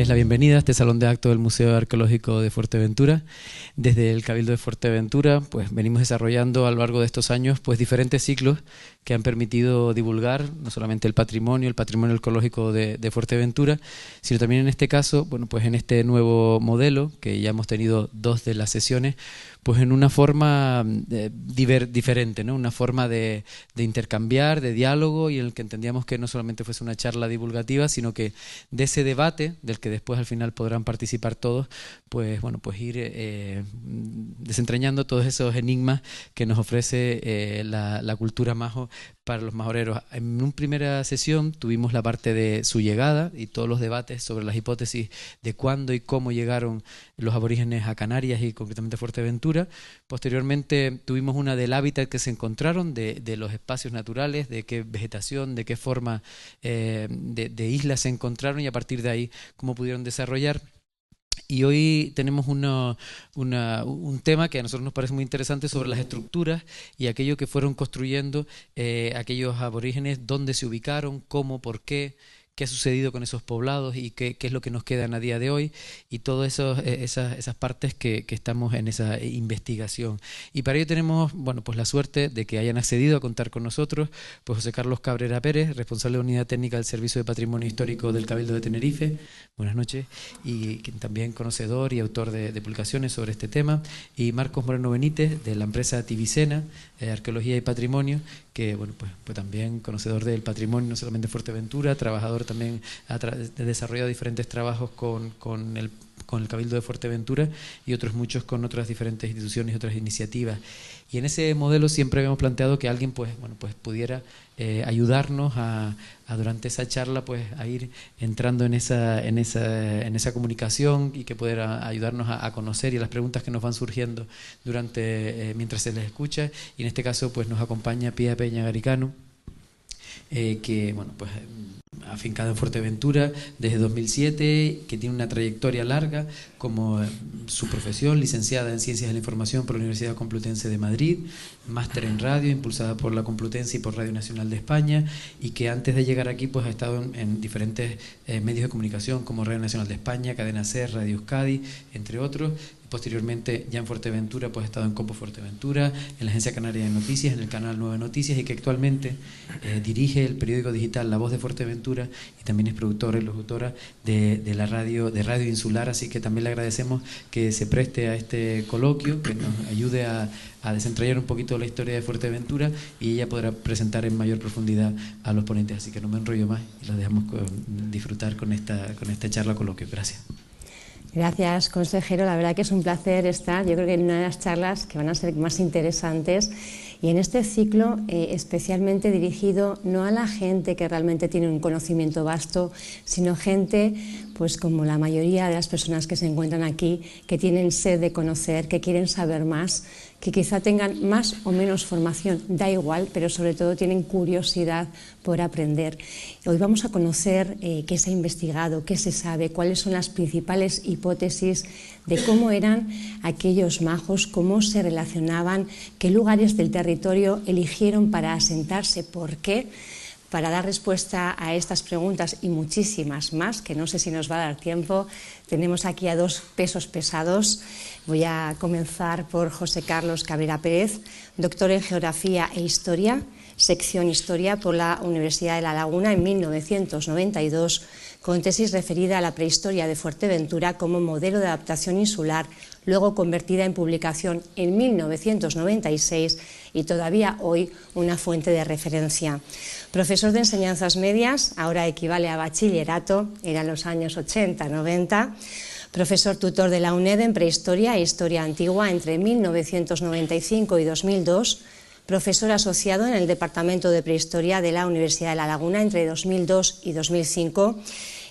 la bienvenida a este salón de actos del Museo Arqueológico de Fuerteventura. Desde el Cabildo de Fuerteventura pues venimos desarrollando a lo largo de estos años pues diferentes ciclos que han permitido divulgar no solamente el patrimonio arqueológico de Fuerteventura, sino también en este caso, bueno, pues en este nuevo modelo, que ya hemos tenido 2 de las sesiones, pues en una forma diferente, ¿no? Una forma de intercambiar, de diálogo, y en el que entendíamos que no solamente fuese una charla divulgativa, sino que de ese debate, del que después al final podrán participar todos, pues bueno, pues ir desentrañando todos esos enigmas que nos ofrece la cultura majo para los majoreros. En una primera sesión tuvimos la parte de su llegada y todos los debates sobre las hipótesis de cuándo y cómo llegaron los aborígenes a Canarias y concretamente a Fuerteventura. Posteriormente tuvimos una del hábitat que se encontraron, de los espacios naturales, de qué vegetación, de qué forma de islas se encontraron y a partir de ahí cómo pudieron desarrollar. Y hoy tenemos un tema que a nosotros nos parece muy interesante sobre las estructuras y aquello que fueron construyendo aquellos aborígenes, dónde se ubicaron, cómo, por qué ha sucedido con esos poblados y qué es lo que nos quedan a día de hoy, y todas esas partes que estamos en esa investigación. Y para ello tenemos, bueno, pues la suerte de que hayan accedido a contar con nosotros pues José Carlos Cabrera Pérez, responsable de Unidad Técnica del Servicio de Patrimonio Histórico del Cabildo de Tenerife. Buenas noches. Y también conocedor y autor de publicaciones sobre este tema. Y Marcos Moreno Benítez, de la empresa Tibicena, Arqueología y Patrimonio, que bueno, pues también conocedor del patrimonio, no solamente de Fuerteventura, trabajador también, ha desarrollado diferentes trabajos con el Cabildo de Fuerteventura y otros muchos con otras diferentes instituciones y otras iniciativas. Y en ese modelo siempre habíamos planteado que alguien pues pudiera ayudarnos durante esa charla pues a ir entrando en esa comunicación y que pudiera ayudarnos a conocer, y a las preguntas que nos van surgiendo mientras se les escucha. Y en este caso pues nos acompaña Pía Peña Garicano, que bueno, pues afincado en Fuerteventura desde 2007, que tiene una trayectoria larga como su profesión, licenciada en Ciencias de la Información por la Universidad Complutense de Madrid, máster en radio impulsada por la Complutense y por Radio Nacional de España, y que antes de llegar aquí pues ha estado en diferentes medios de comunicación como Radio Nacional de España, Cadena SER, Radio Euskadi, entre otros. Posteriormente, ya en Fuerteventura, pues ha estado en Copo Fuerteventura, en la Agencia Canaria de Noticias, en el canal 9 Noticias, y que actualmente dirige el periódico digital La Voz de Fuerteventura, y también es productora y locutora de Radio Insular. Así que también le agradecemos que se preste a este coloquio, que nos ayude a desentrañar un poquito la historia de Fuerteventura, y ella podrá presentar en mayor profundidad a los ponentes. Así que no me enrollo más y los dejamos disfrutar con esta charla coloquio. Gracias. Gracias, consejero. La verdad que es un placer estar, yo creo que en una de las charlas que van a ser más interesantes, y en este ciclo especialmente dirigido no a la gente que realmente tiene un conocimiento vasto, sino gente pues como la mayoría de las personas que se encuentran aquí, que tienen sed de conocer, que quieren saber más, que quizá tengan más o menos formación, da igual, pero sobre todo tienen curiosidad por aprender. Hoy vamos a conocer qué se ha investigado, qué se sabe, cuáles son las principales hipótesis de cómo eran aquellos majos, cómo se relacionaban, qué lugares del territorio eligieron para asentarse, por qué. Para dar respuesta a estas preguntas y muchísimas más, que no sé si nos va a dar tiempo, tenemos aquí a 2 pesos pesados. Voy a comenzar por José Carlos Cabrera Pérez, doctor en Geografía e Historia, sección Historia por la Universidad de La Laguna en 1992, con tesis referida a la prehistoria de Fuerteventura como modelo de adaptación insular, luego convertida en publicación en 1996 y todavía hoy una fuente de referencia. Profesor de enseñanzas medias, ahora equivale a bachillerato, eran los años 80-90, profesor tutor de la UNED en prehistoria e historia antigua entre 1995 y 2002, profesor asociado en el Departamento de Prehistoria de la Universidad de La Laguna entre 2002 y 2005,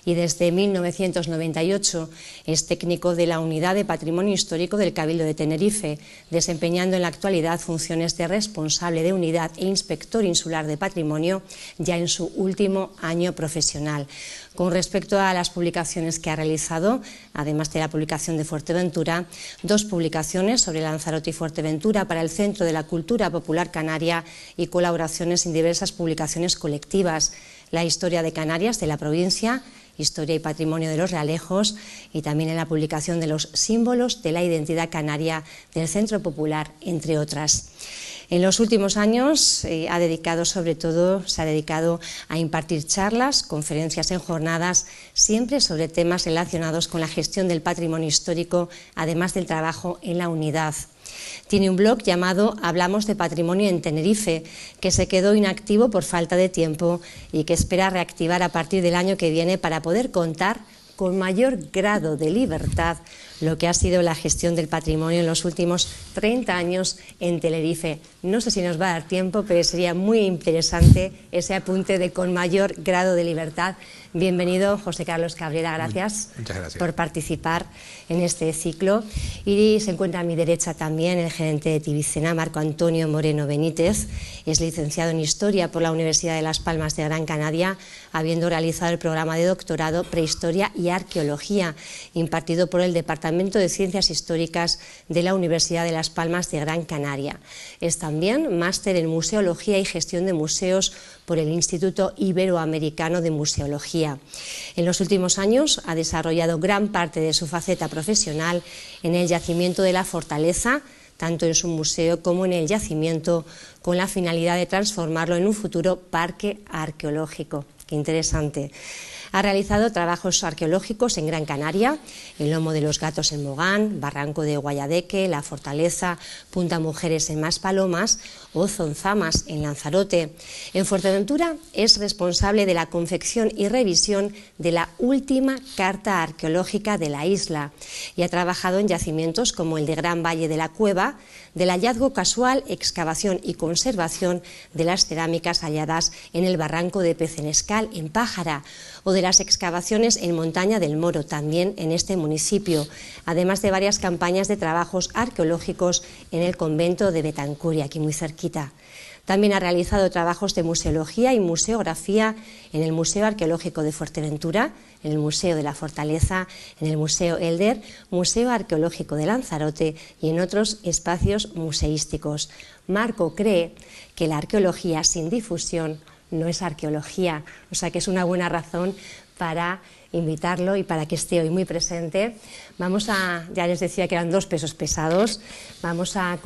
y desde 1998 es técnico de la Unidad de Patrimonio Histórico del Cabildo de Tenerife, desempeñando en la actualidad funciones de responsable de unidad e inspector insular de patrimonio, ya en su último año profesional. Con respecto a las publicaciones que ha realizado, además de la publicación de Fuerteventura, 2 publicaciones sobre Lanzarote y Fuerteventura para el Centro de la Cultura Popular Canaria y colaboraciones en diversas publicaciones colectivas. la historia de Canarias, de la provincia, historia y patrimonio de los realejos, y también en la publicación de los símbolos de la identidad canaria del Centro Popular, entre otras. En los últimos años se ha dedicado a impartir charlas, conferencias en jornadas, siempre sobre temas relacionados con la gestión del patrimonio histórico, además del trabajo en la unidad. Tiene un blog llamado Hablamos de Patrimonio en Tenerife, que se quedó inactivo por falta de tiempo y que espera reactivar a partir del año que viene para poder contar con mayor grado de libertad lo que ha sido la gestión del patrimonio en los últimos 30 años en Tenerife. No sé si nos va a dar tiempo, pero sería muy interesante ese apunte de con mayor grado de libertad. Bienvenido, José Carlos Cabrera, gracias, Muchas gracias por participar en este ciclo. Y se encuentra a mi derecha también el gerente de Tibicena, Marco Antonio Moreno Benítez. Es licenciado en Historia por la Universidad de Las Palmas de Gran Canaria, habiendo realizado el programa de doctorado Prehistoria y Arqueología, impartido por el Departamento de Ciencias Históricas de la Universidad de Las Palmas de Gran Canaria. Es también máster en Museología y Gestión de Museos por el Instituto Iberoamericano de Museología. En los últimos años ha desarrollado gran parte de su faceta profesional en el yacimiento de la Fortaleza, tanto en su museo como en el yacimiento, con la finalidad de transformarlo en un futuro parque arqueológico. Qué interesante. Ha realizado trabajos arqueológicos en Gran Canaria, el Lomo de los Gatos en Mogán, Barranco de Guayadeque, La Fortaleza, Punta Mujeres en Maspalomas o Zonzamas en Lanzarote. En Fuerteventura es responsable de la confección y revisión de la última carta arqueológica de la isla y ha trabajado en yacimientos como el de Gran Valle de la Cueva, del hallazgo casual, excavación y conservación de las cerámicas halladas en el barranco de Pecenescal, en Pájara, o de las excavaciones en Montaña del Moro, también en este municipio, además de varias campañas de trabajos arqueológicos en el convento de Betancuria, aquí muy cerquita. También ha realizado trabajos de museología y museografía en el Museo Arqueológico de Fuerteventura, en el Museo de la Fortaleza, en el Museo Elder, Museo Arqueológico de Lanzarote y en otros espacios museísticos. Marco cree que la arqueología sin difusión no es arqueología, o sea que es una buena razón para invitarlo y para que esté hoy muy presente. Ya les decía que eran dos pesos pesados, vamos a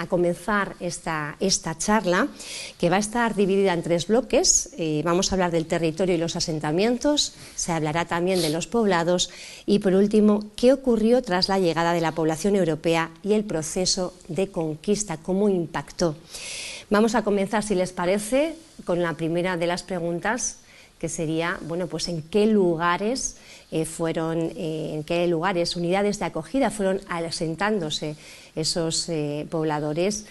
comenzar esta charla, que va a estar dividida en tres bloques. Vamos a hablar del territorio y los asentamientos, se hablará también de los poblados y, por último, qué ocurrió tras la llegada de la población europea y el proceso de conquista, cómo impactó. Vamos a comenzar, si les parece, con la primera de las preguntas, que sería, bueno, pues en qué lugares unidades de acogida fueron asentándose esos pobladores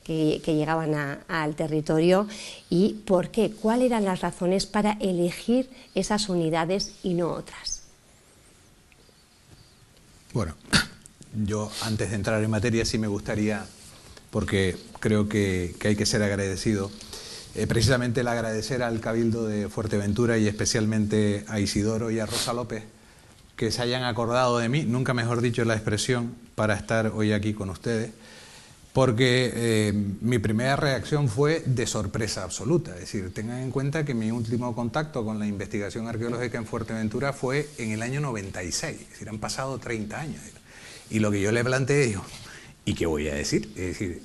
que llegaban al territorio y por qué, cuáles eran las razones para elegir esas unidades y no otras. Bueno, yo antes de entrar en materia sí me gustaría, porque creo que hay que ser agradecido, precisamente el agradecer al Cabildo de Fuerteventura y especialmente a Isidoro y a Rosa López que se hayan acordado de mí, nunca mejor dicho la expresión, para estar hoy aquí con ustedes, porque mi primera reacción fue de sorpresa absoluta. Es decir, tengan en cuenta que mi último contacto con la investigación arqueológica en Fuerteventura fue en el año 96, es decir, han pasado 30 años. Y lo que yo le planteé, digo, ¿y qué voy a decir? Es decir,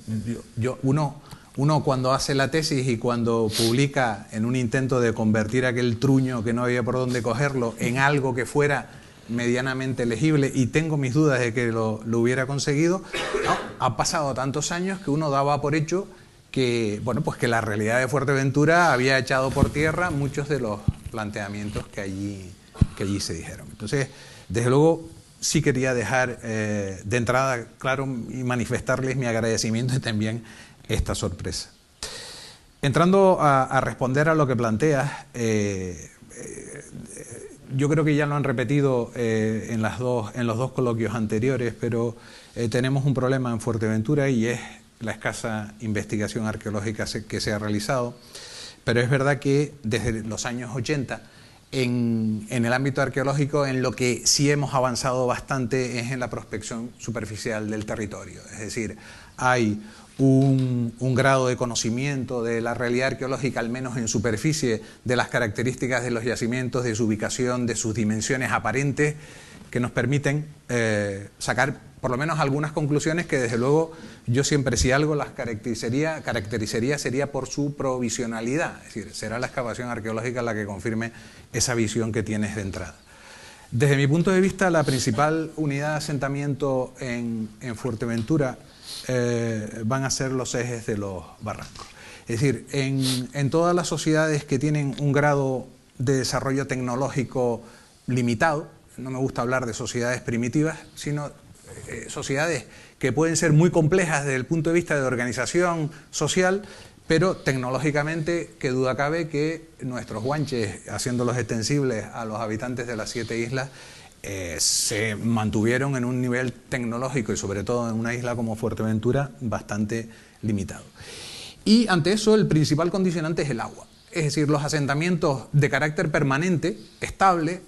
uno cuando hace la tesis y cuando publica en un intento de convertir aquel truño que no había por dónde cogerlo en algo que fuera medianamente legible, y tengo mis dudas de que lo hubiera conseguido, ¿no? Ha pasado tantos años que uno daba por hecho que, bueno, pues que la realidad de Fuerteventura había echado por tierra muchos de los planteamientos que allí se dijeron. Entonces, desde luego, sí quería dejar de entrada claro y manifestarles mi agradecimiento y también esta sorpresa. Entrando a responder a lo que planteas, yo creo que ya lo han repetido en los dos coloquios anteriores, pero tenemos un problema en Fuerteventura y es la escasa investigación arqueológica que se ha realizado. Pero es verdad que desde los años 80 En el ámbito arqueológico, en lo que sí hemos avanzado bastante es en la prospección superficial del territorio. Es decir, hay un grado de conocimiento de la realidad arqueológica, al menos en superficie, de las características de los yacimientos, de su ubicación, de sus dimensiones aparentes, que nos permiten sacar por lo menos algunas conclusiones que, desde luego, yo siempre, si algo las caracterizaría sería por su provisionalidad. Es decir, será la excavación arqueológica la que confirme esa visión que tienes de entrada. Desde mi punto de vista, la principal unidad de asentamiento en Fuerteventura van a ser los ejes de los barrancos. Es decir, en todas las sociedades que tienen un grado de desarrollo tecnológico limitado, no me gusta hablar de sociedades primitivas, sino sociedades que pueden ser muy complejas desde el punto de vista de organización social, pero tecnológicamente, qué duda cabe que nuestros guanches, haciéndolos extensibles a los habitantes de las 7 islas, se mantuvieron en un nivel tecnológico, y sobre todo en una isla como Fuerteventura, bastante limitado. Y ante eso, el principal condicionante es el agua. Es decir, los asentamientos de carácter permanente, estable,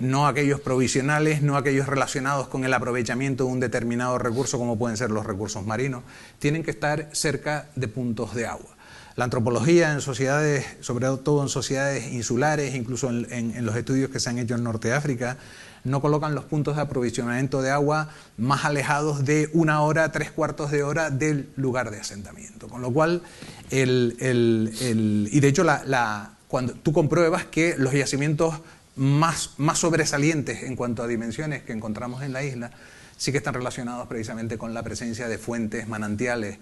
no aquellos provisionales, no aquellos relacionados con el aprovechamiento de un determinado recurso, como pueden ser los recursos marinos, tienen que estar cerca de puntos de agua. La antropología en sociedades, sobre todo en sociedades insulares, incluso en los estudios que se han hecho en Norte de África, no colocan los puntos de aprovisionamiento de agua más alejados de 1 hora, 3/4 de hora del lugar de asentamiento. Con lo cual, y de hecho, cuando tú compruebas que los yacimientos más sobresalientes en cuanto a dimensiones que encontramos en la isla sí que están relacionados precisamente con la presencia de fuentes, manantiales,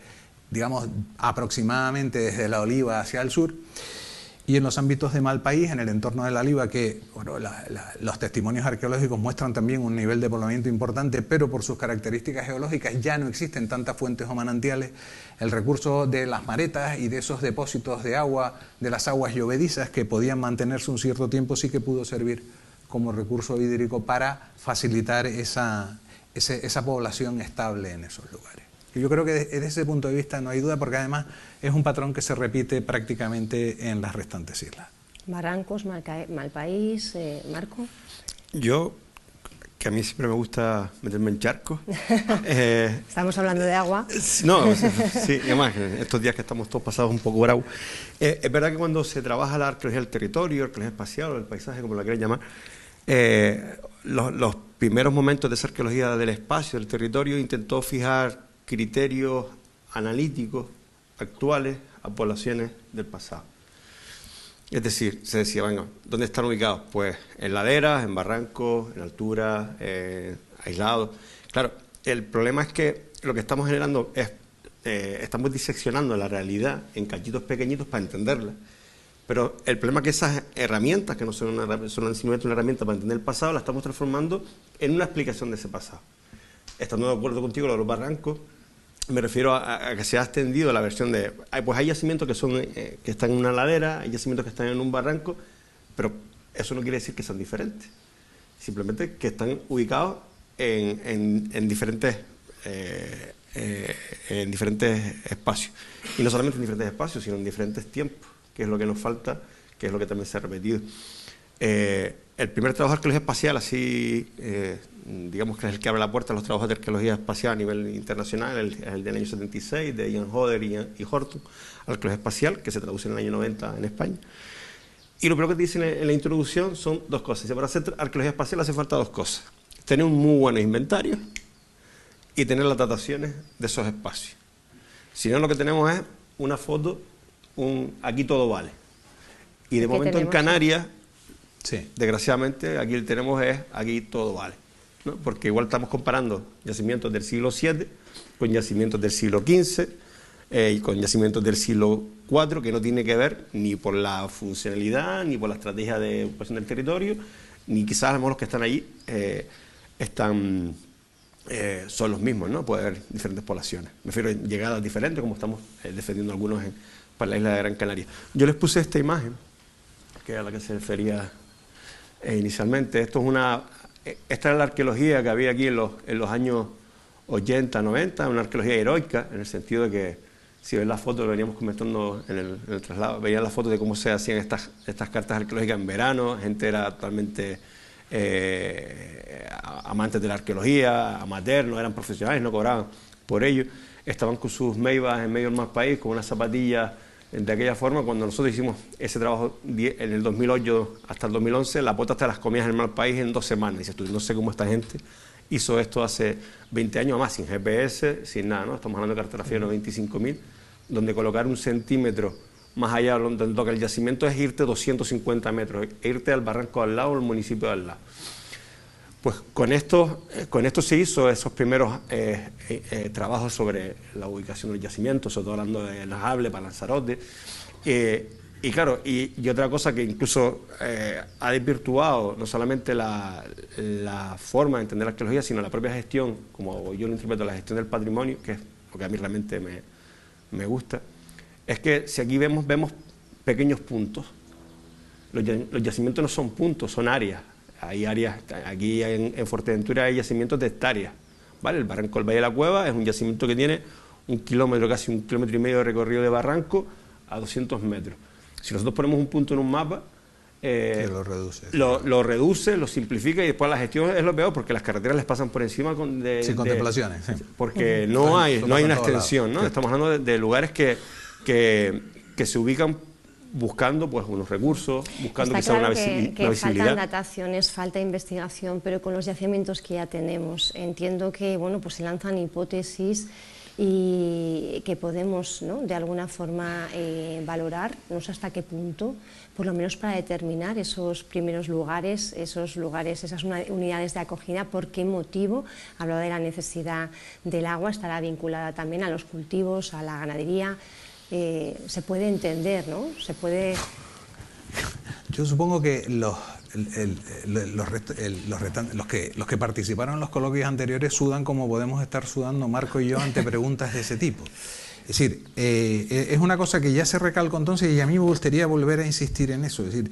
digamos aproximadamente desde la Oliva hacia el sur, y en los ámbitos de Malpaís, en el entorno de la Oliva, que bueno, los testimonios arqueológicos muestran también un nivel de poblamiento importante, pero por sus características geológicas ya no existen tantas fuentes o manantiales. El recurso de las maretas y de esos depósitos de agua, de las aguas llovedizas que podían mantenerse un cierto tiempo, sí que pudo servir como recurso hídrico para facilitar esa población estable en esos lugares. Yo creo que desde ese punto de vista no hay duda, porque además es un patrón que se repite prácticamente en las restantes islas. Barrancos, Malpaís, Marco. Yo, que a mí siempre me gusta meterme en charcos. Estamos hablando de agua. No, sí, y además, estos días que estamos todos pasados un poco bravos. Es verdad que cuando se trabaja la arqueología del territorio, arqueología espacial o el paisaje, como la quieran llamar, los primeros momentos de esa arqueología del espacio, del territorio, intentó fijar criterios analíticos actuales a poblaciones del pasado. Es decir, se decía, venga, ¿dónde están ubicados? Pues en laderas, en barrancos, en alturas, aislados. Claro, el problema es que lo que estamos generando es, estamos diseccionando la realidad en cachitos pequeñitos para entenderla. Pero el problema es que esas herramientas, que no son simplemente una herramienta para entender el pasado, la estamos transformando en una explicación de ese pasado. Estando de acuerdo contigo, lo de los barrancos, me refiero a que se ha extendido la versión de... Pues hay yacimientos que están en una ladera, hay yacimientos que están en un barranco, pero eso no quiere decir que sean diferentes. Simplemente que están ubicados en diferentes espacios. Y no solamente en diferentes espacios, sino en diferentes tiempos, que es lo que nos falta, que es lo que también se ha repetido. El primer trabajo de arqueología espacial, así, digamos que es el que abre la puerta a los trabajos de arqueología espacial a nivel internacional, es el del año 76, de Ian Hodder y Horton, arqueología espacial, que se traduce en el año 90 en España. Y lo primero que te dicen en la introducción son dos cosas. Para hacer arqueología espacial hace falta dos cosas: tener un muy buen inventario y tener las dataciones de esos espacios. Si no, lo que tenemos es una foto, aquí todo vale. Y de momento en Canarias... Sí. Desgraciadamente, aquí tenemos aquí todo vale, ¿no? Porque igual estamos comparando yacimientos del siglo VII con yacimientos del siglo XV y con yacimientos del siglo IV, que no tiene que ver ni por la funcionalidad, ni por la estrategia de ocupación del territorio, ni quizás a lo mejor los que están allí son los mismos, ¿no? Puede haber diferentes poblaciones. Me refiero a llegadas diferentes, como estamos defendiendo algunos para la isla de Gran Canaria. Yo les puse esta imagen, que es a la que se refería inicialmente. Esta era la arqueología que había aquí en los años 80, 90, una arqueología heroica, en el sentido de que Si ven las fotos, lo veníamos comentando en el traslado, veían las fotos de cómo se hacían estas cartas arqueológicas en verano, gente era totalmente amantes de la arqueología, amateur, no eran profesionales, no cobraban por ello, estaban con sus Maybach en medio del mal país, con unas zapatillas de aquella forma. Cuando nosotros hicimos ese trabajo en el 2008 hasta el 2011, la pota hasta las comías en el mal país en 2 semanas. Dices tú, no sé cómo esta gente hizo esto hace 20 años más, sin GPS, sin nada, ¿no? Estamos hablando de cartografía de 95.000, donde colocar 1 centímetro más allá donde toca el yacimiento es irte 250 metros, irte al barranco al lado o al municipio al lado. Pues con esto se hizo esos primeros trabajos sobre la ubicación del yacimiento, sobre todo hablando de Najable, para Lanzarote. Y claro, y otra cosa que incluso ha desvirtuado no solamente la forma de entender la arqueología, sino la propia gestión, como yo lo interpreto, la gestión del patrimonio, que es lo que a mí realmente me gusta, es que si aquí vemos pequeños puntos. Los yacimientos no son puntos, son áreas. Hay áreas, aquí en Fuerteventura hay yacimientos de hectáreas, ¿vale? El barranco del Valle de la Cueva es un yacimiento que tiene 1 kilómetro, casi 1,5 kilómetros de recorrido de barranco a 200 metros. Si nosotros ponemos un punto en un mapa, lo reduce, lo simplifica, y después la gestión es lo peor, porque las carreteras les pasan por encima sin contemplaciones. Sí. Porque no hay una extensión, ¿no? Sí. Estamos hablando de lugares que se ubican buscando pues unos recursos, buscando quizá una visibilidad. Faltan dataciones, falta investigación, pero con los yacimientos que ya tenemos, entiendo que bueno, pues se lanzan hipótesis y que podemos, ¿no?, de alguna forma valorar, no sé hasta qué punto, por lo menos para determinar esos primeros lugares, esas unidades de acogida, por qué motivo. Hablaba de la necesidad del agua, estará vinculada también a los cultivos, a la ganadería. Se puede entender, ¿no? Se puede... Yo supongo que los que participaron en los coloquios anteriores sudan como podemos estar sudando Marco y yo ante preguntas de ese tipo. Es decir, es una cosa que ya se recalcó entonces, y a mí me gustaría volver a insistir en eso. Es decir,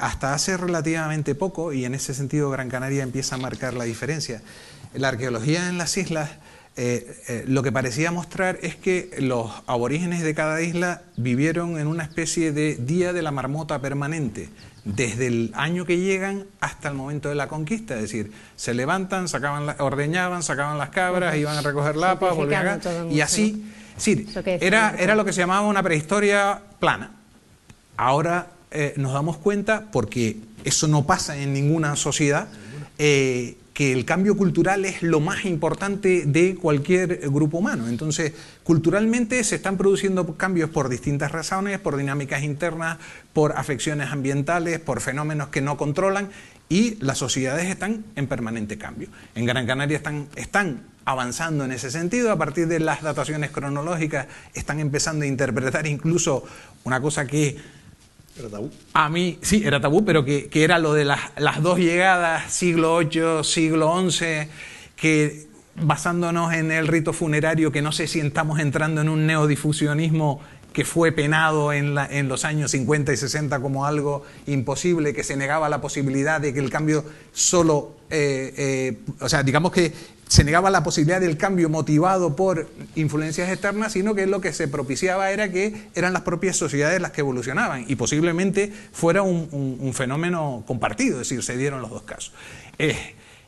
hasta hace relativamente poco, y en ese sentido Gran Canaria empieza a marcar la diferencia, la arqueología en las islas... lo que parecía mostrar es que los aborígenes de cada isla vivieron en una especie de día de la marmota permanente, desde el año que llegan hasta el momento de la conquista. Es decir, se levantan, ordeñaban, sacaban las cabras, iban a recoger lapas, volvían acá, y así. Sí, era lo que se llamaba una prehistoria plana. Ahora nos damos cuenta, porque eso no pasa en ninguna sociedad, que el cambio cultural es lo más importante de cualquier grupo humano. Entonces, culturalmente se están produciendo cambios por distintas razones, por dinámicas internas, por afecciones ambientales, por fenómenos que no controlan, y las sociedades están en permanente cambio. En Gran Canaria están avanzando en ese sentido. A partir de las dataciones cronológicas están empezando a interpretar incluso una cosa que... ¿Era tabú? A mí, sí, era tabú, pero que era lo de las 2 llegadas, siglo VIII, siglo XI, que basándonos en el rito funerario, que no sé si estamos entrando en un neodifusionismo que fue penado en los años 50 y 60 como algo imposible, que se negaba la posibilidad de que el cambio solo... o sea, digamos que se negaba la posibilidad del cambio motivado por influencias externas, sino que lo que se propiciaba era que eran las propias sociedades las que evolucionaban, y posiblemente fuera un fenómeno compartido, es decir, se dieron los dos casos.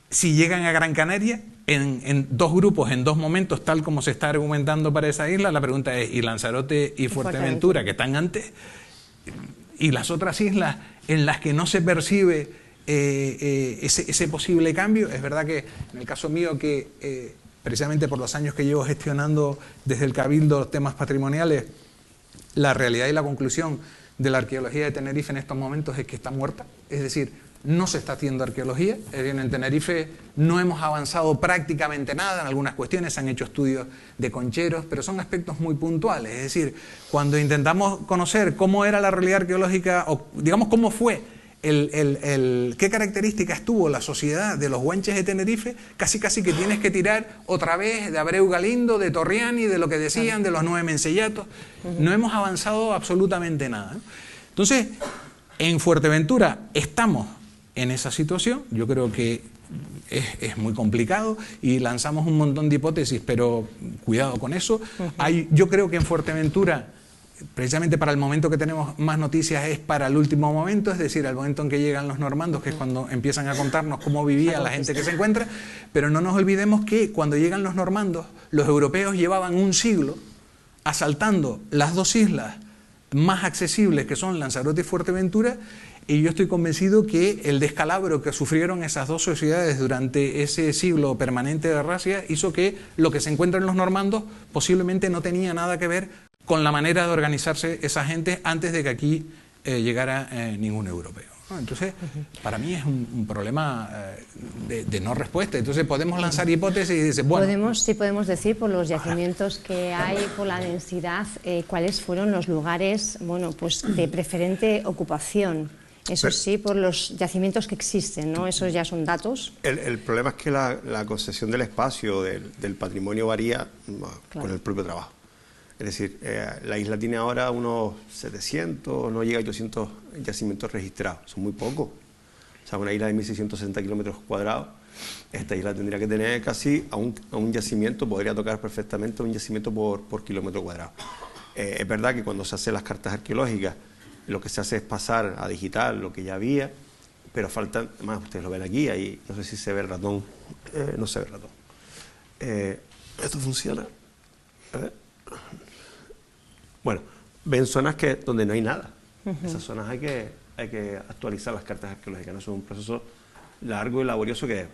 Si llegan a Gran Canaria, en 2 grupos, en 2 momentos, tal como se está argumentando para esa isla, la pregunta es, ¿y Lanzarote y Fuerteventura, que están antes? ¿Y las otras islas en las que no se percibe ese posible cambio? Es verdad que en el caso mío, que precisamente por los años que llevo gestionando desde el Cabildo temas patrimoniales, la realidad y la conclusión de la arqueología de Tenerife en estos momentos es que está muerta. Es decir, no se está haciendo arqueología. En Tenerife no hemos avanzado prácticamente nada. En algunas cuestiones se han hecho estudios de concheros, pero son aspectos muy puntuales. Es decir, cuando intentamos conocer cómo era la realidad arqueológica, o digamos cómo fue qué características tuvo la sociedad de los guanches de Tenerife, casi que tienes que tirar otra vez de Abreu Galindo, de Torriani, de lo que decían, de los 9 mencellatos. No hemos avanzado absolutamente nada, ¿no? Entonces, en Fuerteventura estamos en esa situación. Yo creo que es muy complicado y lanzamos un montón de hipótesis, pero cuidado con eso. Yo creo que en Fuerteventura, precisamente para el momento que tenemos más noticias, es para el último momento, es decir, al momento en que llegan los normandos, que es cuando empiezan a contarnos cómo vivía la gente que se encuentra. Pero no nos olvidemos que cuando llegan los normandos, los europeos llevaban un siglo asaltando las dos islas más accesibles, que son Lanzarote y Fuerteventura, y yo estoy convencido que el descalabro que sufrieron esas dos sociedades durante ese siglo permanente de racia hizo que lo que se encuentra en los normandos posiblemente no tenía nada que ver con la manera de organizarse esa gente antes de que aquí llegara ningún europeo, ¿no? Entonces, para mí es un problema de no respuesta. Entonces, podemos lanzar hipótesis y decir, bueno... Sí podemos decir, por los yacimientos que hay, por la densidad, cuáles fueron los lugares, bueno, pues de preferente ocupación. Eso sí, por los yacimientos que existen, ¿no? Esos ya son datos. El problema es que la concesión del espacio, del patrimonio, varía con el propio trabajo. Es decir, la isla tiene ahora unos 700, no llega a 800 yacimientos registrados. Son muy pocos. O sea, una isla de 1.660 kilómetros cuadrados, esta isla tendría que tener casi a un yacimiento, podría tocar perfectamente un yacimiento por kilómetro cuadrado. Es verdad que cuando se hacen las cartas arqueológicas, lo que se hace es pasar a digital lo que ya había, pero faltan, además ustedes lo ven aquí, ahí no sé si se ve el ratón, no se ve el ratón. ¿Esto funciona? A ver. Bueno, ven zonas donde no hay nada. Esas zonas hay que actualizar las cartas arqueológicas, ¿no? Eso es un proceso largo y laborioso que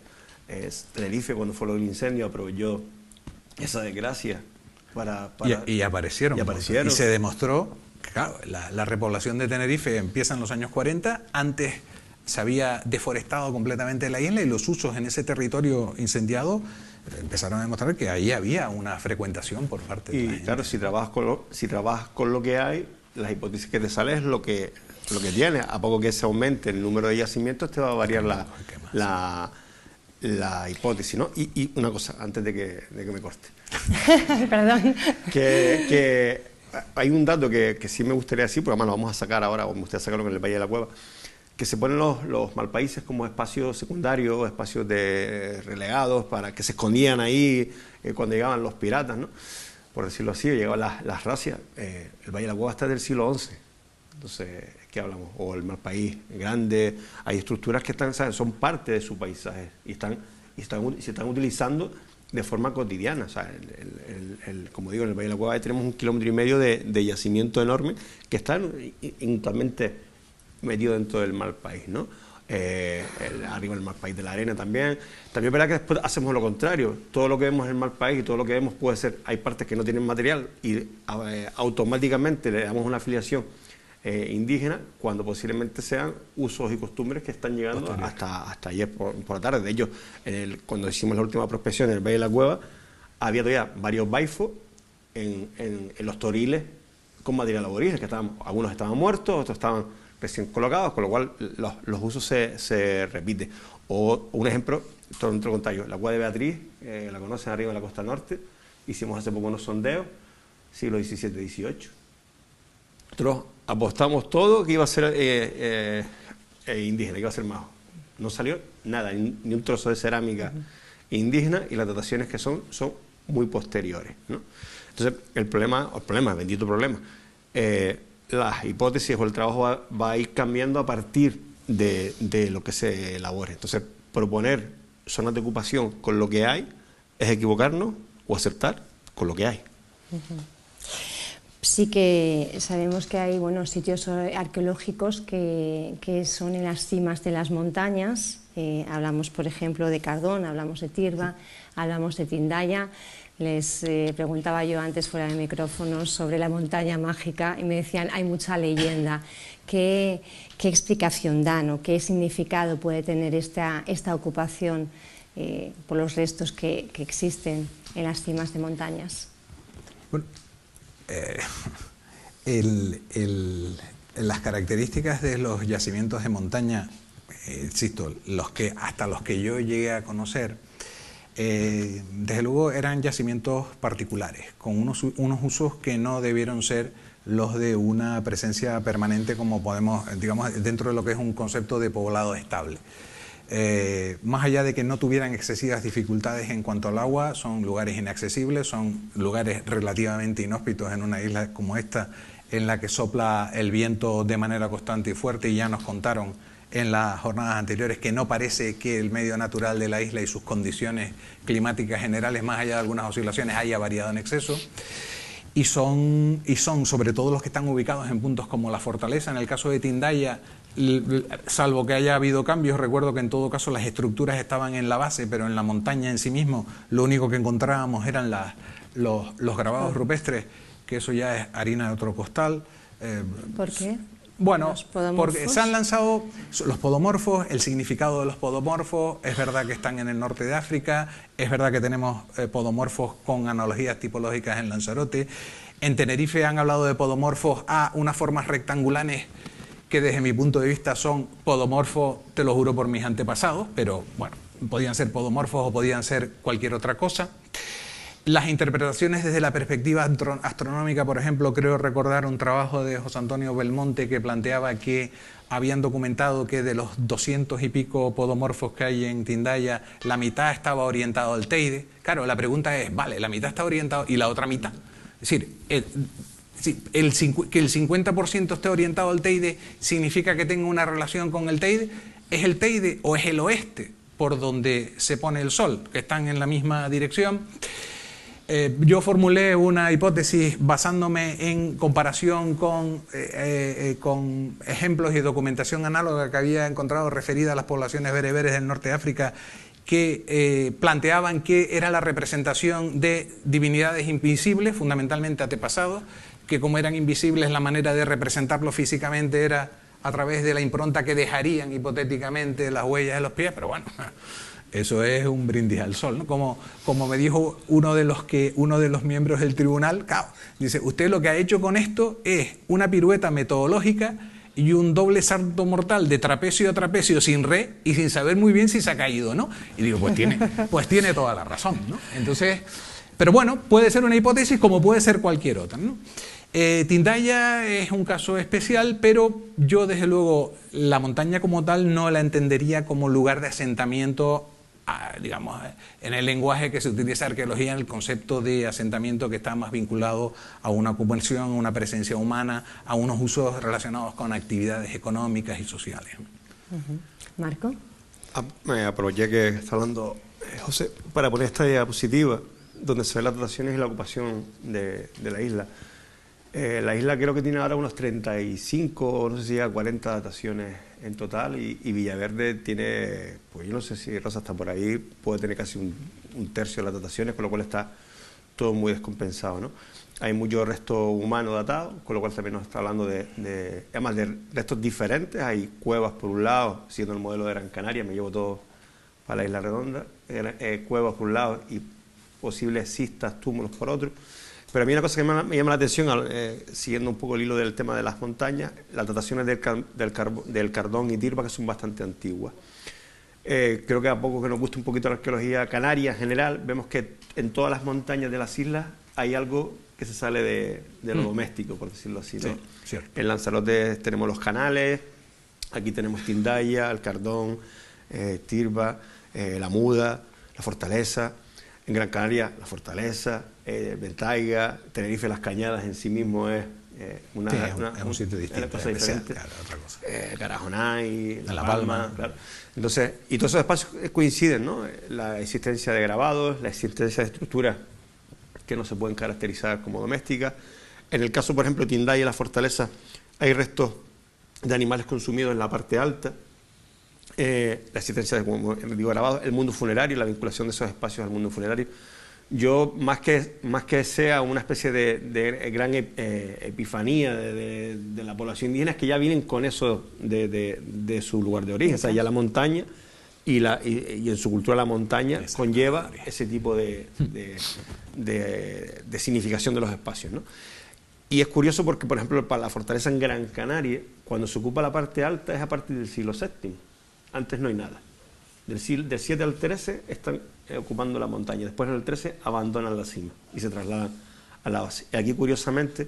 es Tenerife, cuando fue lo del incendio, aprovechó esa desgracia para y aparecieron. Y se demostró... Claro, la repoblación de Tenerife empieza en los años 40, antes se había deforestado completamente la isla y los usos en ese territorio incendiado empezaron a demostrar que ahí había una frecuentación por parte de la gente. Y claro, si trabajas con lo que hay, las hipótesis que te salen es lo que tienes. A poco que se aumente el número de yacimientos, te va a variar la hipótesis, ¿no? Y una cosa, antes de que me corte. Perdón. Que hay un dato que sí me gustaría decir, porque además lo vamos a sacar ahora, o me gustaría sacarlo en el Valle de la Cueva, que se ponen los malpaíses como espacios secundarios, espacios de relegados, para que se escondían ahí cuando llegaban los piratas, ¿no? Por decirlo así, llegaban las racias. El Valle de la Cueva está del siglo XI. Entonces, ¿qué hablamos? O el malpaís grande, hay estructuras que están, ¿sabes? Son parte de su paisaje y se están utilizando de forma cotidiana. O sea, como digo, en el Valle de la Cueva tenemos 1,5 kilómetros de yacimiento enorme que están totalmente metido dentro del malpaís, ¿no? Arriba del malpaís de la arena también. También es verdad que después hacemos lo contrario. Todo lo que vemos en el malpaís y todo lo que vemos puede ser, hay partes que no tienen material y automáticamente le damos una afiliación indígena, cuando posiblemente sean usos y costumbres que están llegando hasta ayer por la tarde. De hecho, cuando hicimos la última prospección en el Valle de la Cueva, había todavía varios baifos en los toriles con material aborigen, que algunos estaban muertos, otros estaban recién colocados, con lo cual los usos se repiten. O un ejemplo, todo lo contrario, la Cueva de Beatriz, la conocen, arriba de la costa norte, hicimos hace poco unos sondeos, siglo XVII, XVIII. Nosotros apostamos todo que iba a ser indígena, que iba a ser majo. No salió nada, ni un trozo de cerámica indígena, y las dataciones que son muy posteriores, ¿no? Entonces, el bendito problema, las hipótesis o el trabajo va a ir cambiando a partir de lo que se elabore. Entonces, proponer zonas de ocupación con lo que hay es equivocarnos o acertar con lo que hay. Sí que sabemos que hay sitios arqueológicos que son en las cimas de las montañas. Hablamos, por ejemplo, de Cardón, hablamos de Tirba, hablamos de Tindaya. Les preguntaba yo antes fuera de micrófonos sobre la montaña mágica y me decían, hay mucha leyenda. ¿Qué explicación dan o qué significado puede tener esta ocupación por los restos que existen en las cimas de montañas? Bueno, las características de los yacimientos de montaña, insisto, hasta los que yo llegué a conocer, desde luego eran yacimientos particulares, con unos usos que no debieron ser los de una presencia permanente, como podemos, digamos, dentro de lo que es un concepto de poblado estable. Más allá de que no tuvieran excesivas dificultades en cuanto al agua, son lugares inaccesibles, son lugares relativamente inhóspitos en una isla como esta, en la que sopla el viento de manera constante y fuerte, y ya nos contaron en las jornadas anteriores que no parece que el medio natural de la isla y sus condiciones climáticas generales, más allá de algunas oscilaciones, haya variado en exceso. Y son sobre todo los que están ubicados en puntos como la Fortaleza. En el caso de Tindaya, salvo que haya habido cambios, recuerdo que en todo caso las estructuras estaban en la base, pero en la montaña en sí mismo lo único que encontrábamos eran los grabados rupestres, que eso ya es harina de otro costal. ¿Por qué? Bueno, porque se han lanzado los podomorfos, el significado de los podomorfos, es verdad que están en el norte de África, es verdad que tenemos podomorfos con analogías tipológicas en Lanzarote. En Tenerife han hablado de podomorfos a unas formas rectangulares que desde mi punto de vista son podomorfos, te lo juro por mis antepasados, pero bueno, podían ser podomorfos o podían ser cualquier otra cosa. Las interpretaciones desde la perspectiva astronómica, por ejemplo, creo recordar un trabajo de José Antonio Belmonte que planteaba que habían documentado que de los 200 y pico podomorfos que hay en Tindaya, la mitad estaba orientado al Teide. Claro, la pregunta es, vale, la mitad está orientado y la otra mitad. Es decir, que el 50% esté orientado al Teide significa que tenga una relación con el Teide. ¿Es el Teide o es el oeste por donde se pone el sol, que están en la misma dirección? Yo formulé una hipótesis basándome en comparación con ejemplos y documentación análoga que había encontrado referida a las poblaciones bereberes del norte de África, que planteaban que era la representación de divinidades invisibles, fundamentalmente antepasados, que como eran invisibles la manera de representarlos físicamente era a través de la impronta que dejarían hipotéticamente las huellas de los pies, pero bueno, eso es un brindis al sol, ¿no? Como me dijo uno de los miembros del tribunal, claro, dice, usted lo que ha hecho con esto es una pirueta metodológica y un doble salto mortal de trapecio a trapecio sin re y sin saber muy bien si se ha caído, ¿no? Y digo, pues tiene toda la razón, ¿no? Entonces, pero bueno, puede ser una hipótesis como puede ser cualquier otra, ¿no? Tindaya es un caso especial, pero yo desde luego la montaña como tal no la entendería como lugar de asentamiento, digamos, en el lenguaje que se utiliza en arqueología, en el concepto de asentamiento que está más vinculado a una ocupación, a una presencia humana, a unos usos relacionados con actividades económicas y sociales. ¿Marco? Aproveché que está hablando José para poner esta diapositiva donde se ven las dataciones y la ocupación de la isla. La isla creo que tiene ahora unos 35, no sé si llega a 40 dataciones en total, y Villaverde tiene, pues yo no sé si Rosa está por ahí, puede tener casi un tercio de las dataciones, con lo cual está todo muy descompensado, ¿no? Hay mucho resto humano datado, con lo cual también nos está hablando además de restos diferentes. Hay cuevas por un lado, siendo el modelo de Gran Canaria, me llevo todo para la Isla Redonda, cuevas por un lado y posibles cistas, túmulos por otro. Pero a mí una cosa que me llama la atención, siguiendo un poco el hilo del tema de las montañas, las dataciones del Cardón y Tirba, que son bastante antiguas. Creo que a poco que nos gusta un poquito la arqueología canaria en general, vemos que en todas las montañas de las islas hay algo que se sale de lo doméstico, por decirlo así, ¿no? Sí, en Lanzarote tenemos los canales, aquí tenemos Tindaya, el Cardón, Tirba, la Muda, la Fortaleza. En Gran Canaria, la Fortaleza, Ventaiga, Tenerife, las Cañadas en sí mismo es es un sitio distinto, cosa diferente. Claro, otra cosa. Carajonay, La Palma. Claro. Entonces, y todos esos espacios coinciden, ¿no? La existencia de grabados, la existencia de estructuras que no se pueden caracterizar como domésticas. En el caso, por ejemplo, de Tindaya y la Fortaleza, hay restos de animales consumidos en la parte alta. La existencia de, como digo, grabados, el mundo funerario, la vinculación de esos espacios al mundo funerario. Yo, más que sea una especie de gran epifanía de la población indígena, es que ya vienen con eso de su lugar de origen. O sea, ya la montaña y en su cultura la montaña conlleva ese tipo de significación de los espacios, ¿no? Y es curioso porque, por ejemplo, para la fortaleza en Gran Canaria, cuando se ocupa la parte alta es a partir del siglo VII. Antes no hay nada. Del 7 al 13 están ocupando la montaña. Después en el 13 abandonan la cima y se trasladan a la base. Y aquí, curiosamente,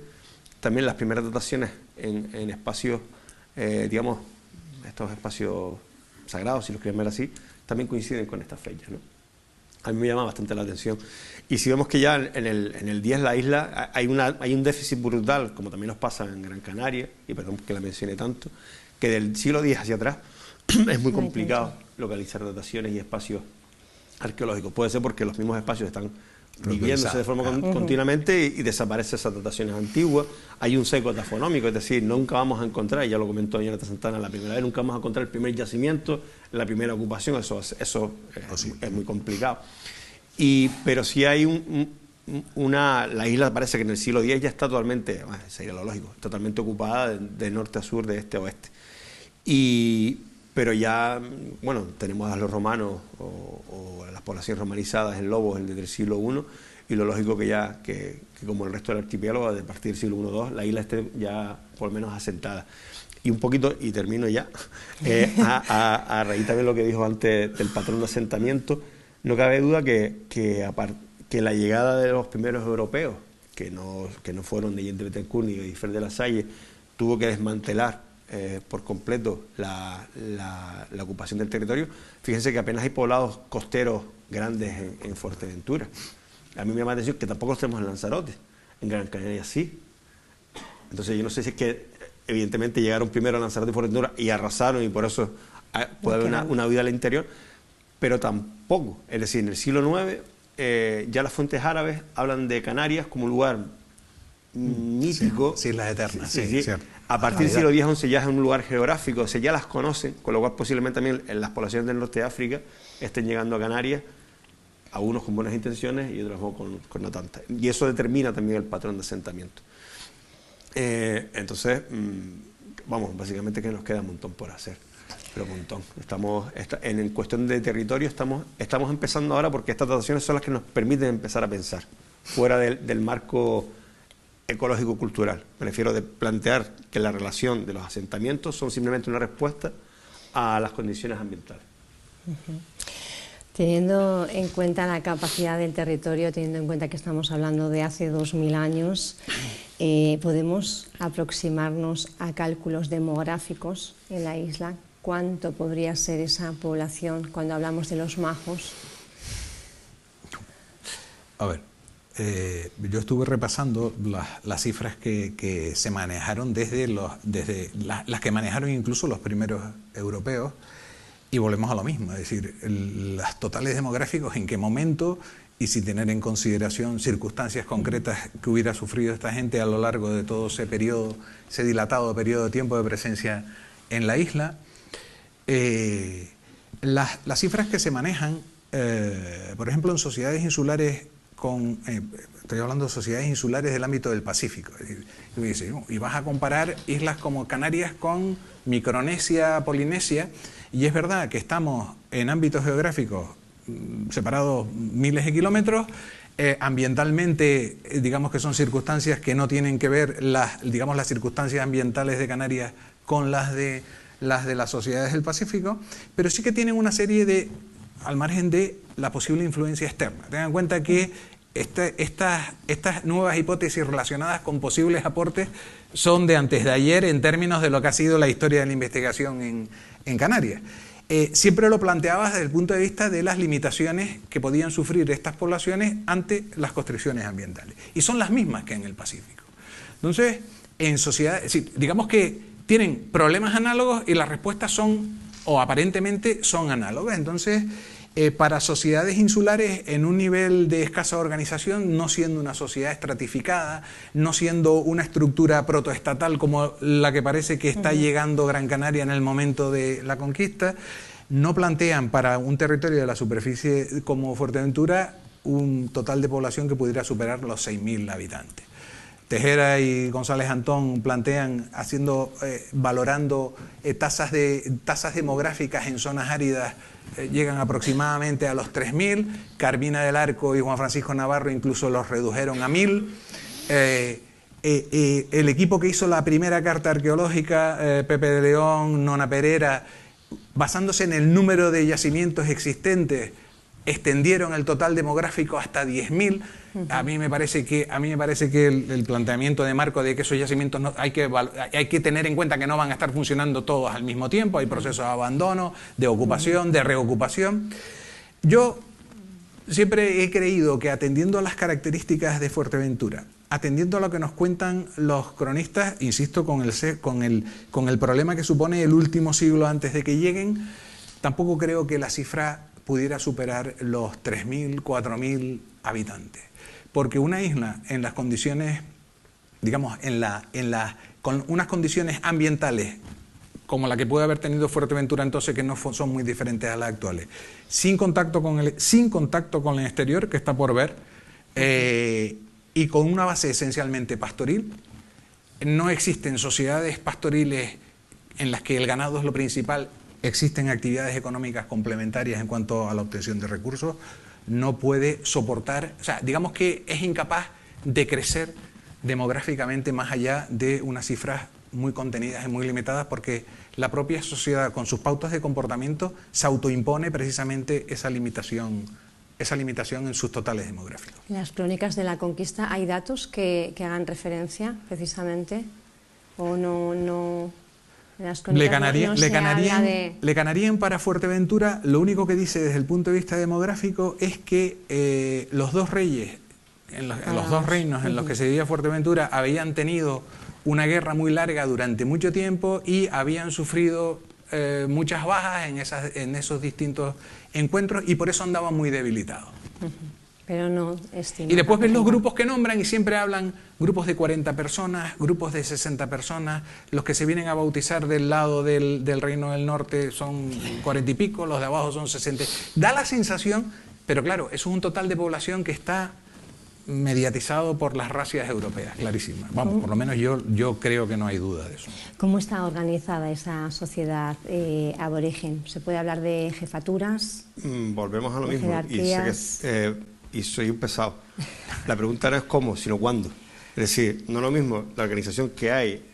también las primeras dataciones en espacios, digamos, estos espacios sagrados, si los queremos ver así, también coinciden con estas fechas, ¿no? A mí me llama bastante la atención. Y si vemos que ya en el 10 la isla hay un déficit brutal, como también nos pasa en Gran Canaria, y perdón que la mencioné tanto, que del siglo X hacia atrás es muy complicado localizar dataciones y espacios arqueológicos. Puede ser porque los mismos espacios están viviéndose de forma continuamente y desaparecen esas dataciones antiguas. Hay un seco tafonómico, es decir, nunca vamos a encontrar, y ya lo comentó Jonathan Santana la primera vez, nunca vamos a encontrar el primer yacimiento, la primera ocupación, eso es muy complicado. Pero si hay la isla parece que en el siglo X ya está totalmente, sería lo lógico, totalmente ocupada de norte a sur, de este a oeste. Pero ya, bueno, tenemos a los romanos o las poblaciones romanizadas en Lobos desde el siglo I, y lo lógico que como el resto del archipiélago, a partir del siglo I-II, la isla esté ya por lo menos asentada. Y un poquito, y termino ya, a raíz también de lo que dijo antes del patrón de asentamiento, no cabe duda que la llegada de los primeros europeos, que no fueron de Jean de Bettencourt ni de Fer de la Salle, tuvo que desmantelar por completo la ocupación del territorio. Fíjense que apenas hay poblados costeros grandes en Fuerteventura. A mí me llama la atención que tampoco los tenemos en Lanzarote, en Gran Canaria sí. Entonces yo no sé si es que evidentemente llegaron primero a Lanzarote y Fuerteventura y arrasaron, y por eso puede haber una vida al interior, pero tampoco. Es decir, en el siglo IX ya las fuentes árabes hablan de Canarias como un lugar mítico. Sí, Islas Eternas. Sí. A partir del siglo X-XI ya es un lugar geográfico, o sea, ya las conocen, con lo cual posiblemente también en las poblaciones del norte de África estén llegando a Canarias, algunos con buenas intenciones y otros con no tantas. Y eso determina también el patrón de asentamiento. Entonces, vamos, básicamente que nos queda un montón por hacer, pero un montón. En cuestión de territorio estamos empezando ahora, porque estas dataciones son las que nos permiten empezar a pensar fuera del marco ecológico-cultural. Me refiero de plantear que la relación de los asentamientos son simplemente una respuesta a las condiciones ambientales. Teniendo en cuenta la capacidad del territorio, teniendo en cuenta que estamos hablando de hace 2000 años, ¿podemos aproximarnos a cálculos demográficos en la isla? ¿Cuánto podría ser esa población cuando hablamos de los majos? A ver, yo estuve repasando las cifras que se manejaron desde las que manejaron incluso los primeros europeos, y volvemos a lo mismo, es decir, los totales demográficos, en qué momento y sin tener en consideración circunstancias concretas que hubiera sufrido esta gente a lo largo de todo ese periodo, ese dilatado periodo de tiempo de presencia en la isla. Las cifras que se manejan, por ejemplo, en sociedades insulares estoy hablando de sociedades insulares del ámbito del Pacífico. Y vas a comparar islas como Canarias con Micronesia, Polinesia, y es verdad que estamos en ámbitos geográficos separados miles de kilómetros. Ambientalmente, digamos que son circunstancias que no tienen que ver las circunstancias ambientales de Canarias con las de las sociedades del Pacífico, pero sí que tienen una serie al margen de la posible influencia externa. Tengan en cuenta que estas nuevas hipótesis relacionadas con posibles aportes son de antes de ayer en términos de lo que ha sido la historia de la investigación en Canarias. Siempre lo planteabas desde el punto de vista de las limitaciones que podían sufrir estas poblaciones ante las constricciones ambientales. Y son las mismas que en el Pacífico. Entonces, en sociedades, digamos que tienen problemas análogos y las respuestas son, o aparentemente son análogas. Entonces, para sociedades insulares en un nivel de escasa organización, no siendo una sociedad estratificada, no siendo una estructura protoestatal como la que parece que está llegando Gran Canaria en el momento de la conquista, no plantean para un territorio de la superficie como Fuerteventura un total de población que pudiera superar los 6.000 habitantes. Tejera y González Antón plantean, valorando tasas demográficas en zonas áridas, llegan aproximadamente a los 3.000. Carmina del Arco y Juan Francisco Navarro incluso los redujeron a 1.000. El equipo que hizo la primera carta arqueológica, Pepe de León, Nona Perera, basándose en el número de yacimientos existentes, extendieron el total demográfico hasta 10.000. A mí me parece que el planteamiento de Marco de que esos yacimientos hay que tener en cuenta que no van a estar funcionando todos al mismo tiempo, hay procesos de abandono, de ocupación, de reocupación. Yo siempre he creído que atendiendo a las características de Fuerteventura, atendiendo a lo que nos cuentan los cronistas, insisto, con el problema que supone el último siglo antes de que lleguen, tampoco creo que la cifra pudiera superar los 3.000, 4.000 habitantes. Porque una isla en las condiciones, digamos, con unas condiciones ambientales como la que puede haber tenido Fuerteventura entonces, que no son muy diferentes a las actuales, sin contacto con el exterior, que está por ver, y con una base esencialmente pastoril. No existen sociedades pastoriles en las que el ganado es lo principal, existen actividades económicas complementarias en cuanto a la obtención de recursos. No puede soportar, o sea, digamos que es incapaz de crecer demográficamente más allá de unas cifras muy contenidas y muy limitadas, porque la propia sociedad, con sus pautas de comportamiento, se autoimpone precisamente esa limitación en sus totales demográficos. En las crónicas de la conquista, ¿hay datos que hagan referencia precisamente? ¿O no? En las crónicas Le Canarien para Fuerteventura, lo único que dice desde el punto de vista demográfico es que los dos reyes, en los dos reinos en los que se vivía Fuerteventura, habían tenido una guerra muy larga durante mucho tiempo y habían sufrido muchas bajas en esos distintos encuentros, y por eso andaban muy debilitados. Pero no estima. Y después ven los grupos que nombran y siempre hablan grupos de 40 personas, grupos de 60 personas, los que se vienen a bautizar del lado del Reino del Norte son 40 y pico, los de abajo son 60. Da la sensación, pero claro, eso es un total de población que está mediatizado por las racias europeas, clarísimas. Vamos, por lo menos yo creo que no hay duda de eso. ¿Cómo está organizada esa sociedad aborigen? ¿Se puede hablar de jefaturas? Volvemos a lo mismo. Jerarquías. Y soy un pesado. La pregunta no es cómo, sino cuándo. Es decir, no es lo mismo la organización que hay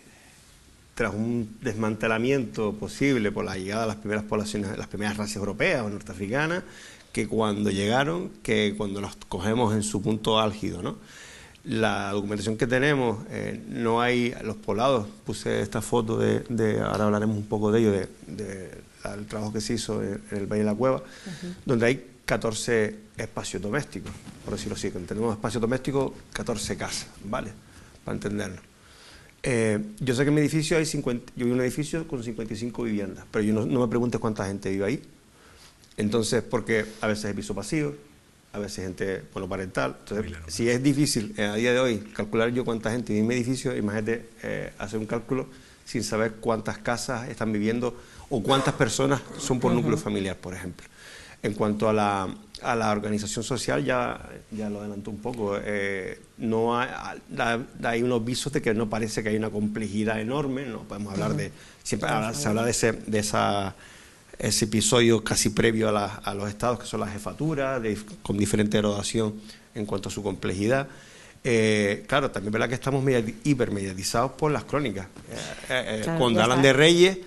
tras un desmantelamiento posible por la llegada de las primeras poblaciones, las primeras razas europeas o norteafricanas, que cuando llegaron, que cuando los cogemos en su punto álgido, ¿no? La documentación que tenemos, no hay los poblados. Puse esta foto ahora hablaremos un poco de ello, del trabajo que se hizo en el Valle de la Cueva, donde hay 14 espacios domésticos, por decirlo así. Cuando tenemos espacios domésticos, 14 casas, ¿vale? Para entenderlo. Yo sé que en mi edificio yo vi un edificio con 55 viviendas, pero yo no me preguntes cuánta gente vive ahí. Entonces, porque a veces hay piso pasivo, a veces gente monoparental. Entonces, si es difícil a día de hoy calcular yo cuánta gente vive en mi edificio, imagínate hacer un cálculo sin saber cuántas casas están viviendo o cuántas personas son por núcleo familiar, por ejemplo. En cuanto a la organización social, ya lo adelantó un poco. No hay unos visos de que no parece que hay una complejidad enorme. No podemos hablar de... Siempre se habla de ese episodio casi previo a los estados, que son las jefaturas, con diferente erodación en cuanto a su complejidad. Claro, también es verdad que estamos hipermediatizados por las crónicas. Cuando hablan de reyes,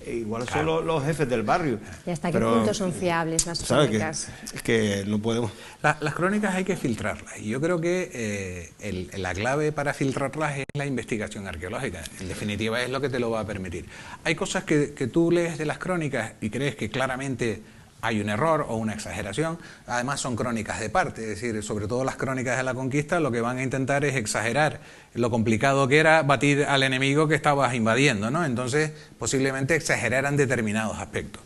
igual son los jefes del barrio. ¿Y hasta qué punto son fiables las crónicas? Es que no podemos... Las crónicas hay que filtrarlas, y yo creo que la clave para filtrarlas es la investigación arqueológica. En definitiva, es lo que te lo va a permitir. Hay cosas que tú lees de las crónicas y crees que claramente hay un error o una exageración. Además, son crónicas de parte, es decir, sobre todo las crónicas de la conquista, lo que van a intentar es exagerar lo complicado que era batir al enemigo que estabas invadiendo, ¿no? Entonces, posiblemente exageraran determinados aspectos.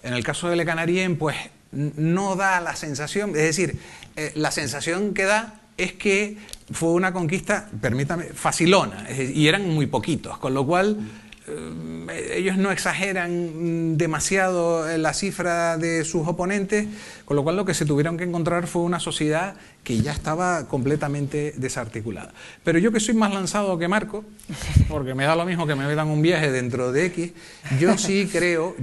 En el caso de Le Canarien, pues no da la sensación, es decir, la sensación que da es que fue una conquista, permítame, facilona, y eran muy poquitos, con lo cual ellos no exageran demasiado la cifra de sus oponentes, con lo cual lo que se tuvieron que encontrar fue una sociedad que ya estaba completamente desarticulada. Pero yo, que soy más lanzado que Marco, porque me da lo mismo que me metan un viaje dentro de X, yo sí creo,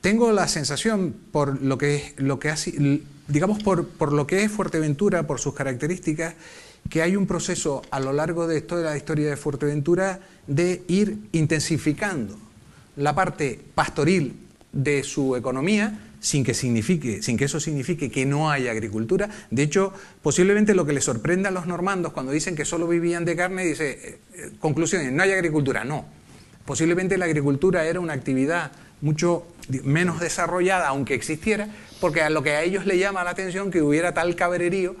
tengo la sensación, por lo que digamos, por lo que es Fuerteventura, por sus características, que hay un proceso a lo largo de toda la historia de Fuerteventura de ir intensificando la parte pastoril de su economía, sin que eso signifique que no haya agricultura. De hecho, posiblemente lo que les sorprenda a los normandos cuando dicen que solo vivían de carne, dice, conclusiones, no hay agricultura. No, posiblemente la agricultura era una actividad mucho menos desarrollada, aunque existiera, porque a lo que a ellos les llama la atención que hubiera tal cabrerío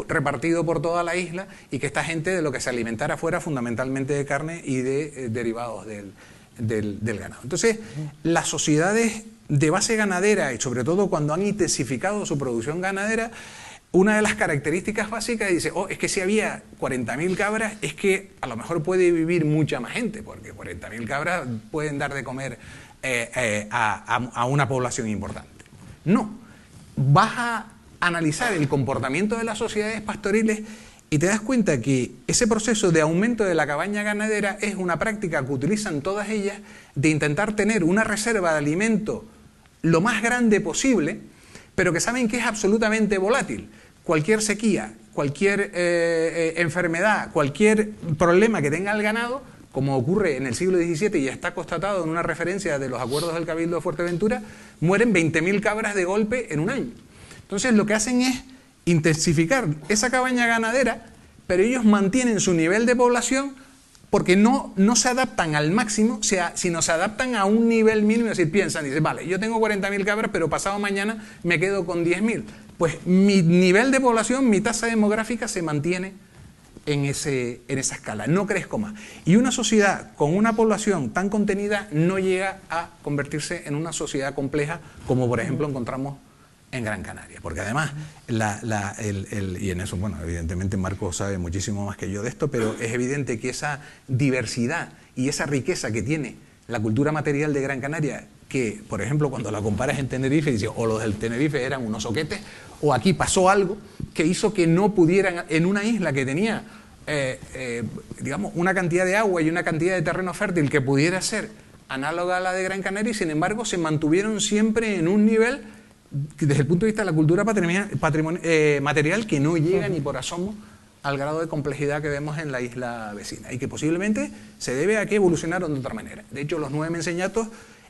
repartido por toda la isla y que esta gente de lo que se alimentara fuera fundamentalmente de carne y de derivados del ganado. Entonces, las sociedades de base ganadera, y sobre todo cuando han intensificado su producción ganadera, una de las características básicas dice, es que si había 40.000 cabras, es que a lo mejor puede vivir mucha más gente, porque 40.000 cabras pueden dar de comer a una población importante. No, vas a analizar el comportamiento de las sociedades pastoriles y te das cuenta que ese proceso de aumento de la cabaña ganadera es una práctica que utilizan todas ellas de intentar tener una reserva de alimento lo más grande posible, pero que saben que es absolutamente volátil. Cualquier sequía, cualquier enfermedad, cualquier problema que tenga el ganado, como ocurre en el siglo XVII y está constatado en una referencia de los acuerdos del Cabildo de Fuerteventura, mueren 20.000 cabras de golpe en un año. Entonces lo que hacen es intensificar esa cabaña ganadera, pero ellos mantienen su nivel de población porque no se adaptan al máximo, sino se adaptan a un nivel mínimo. Es decir, piensan, dicen, vale, yo tengo 40.000 cabras, pero pasado mañana me quedo con 10.000. Pues mi nivel de población, mi tasa demográfica se mantiene en esa escala, no crezco más. Y una sociedad con una población tan contenida no llega a convertirse en una sociedad compleja como por ejemplo encontramos en Gran Canaria, porque además, y en eso, bueno, evidentemente Marco sabe muchísimo más que yo de esto, pero es evidente que esa diversidad y esa riqueza que tiene la cultura material de Gran Canaria, que por ejemplo cuando la comparas en Tenerife, dice, o los del Tenerife eran unos soquetes, o aquí pasó algo que hizo que no pudieran, en una isla que tenía, digamos, una cantidad de agua y una cantidad de terreno fértil que pudiera ser análoga a la de Gran Canaria, y sin embargo se mantuvieron siempre en un nivel desde el punto de vista de la cultura material que no llega ni por asomo al grado de complejidad que vemos en la isla vecina y que posiblemente se debe a que evolucionaron de otra manera. De hecho, los 9 menceñatos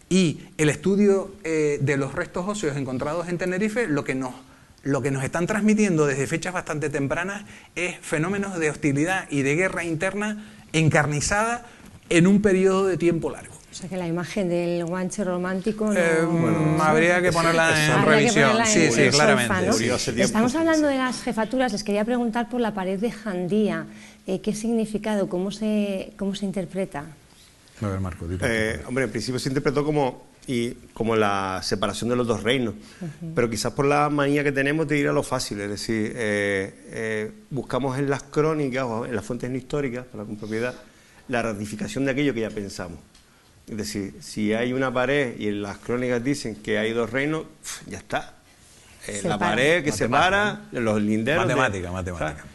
y el estudio de los restos óseos encontrados en Tenerife lo que nos están transmitiendo desde fechas bastante tempranas es fenómenos de hostilidad y de guerra interna encarnizada en un periodo de tiempo largo. O sea que la imagen del guanche romántico habría que ponerla en revisión. Sí, claramente. ¿No? Estamos hablando de las jefaturas. Les quería preguntar por la pared de Jandía. ¿Qué significado? ¿Cómo se interpreta? A ver, Marco. Hombre, en principio se interpretó como la separación de los dos reinos. Pero quizás por la manía que tenemos de ir a lo fácil. Es decir, buscamos en las crónicas o en las fuentes no históricas, para la compropiedad, la ratificación de aquello que ya pensamos. Es decir, si hay una pared y en las crónicas dicen que hay dos reinos, ya está. La pared que separa, los linderos... Matemática.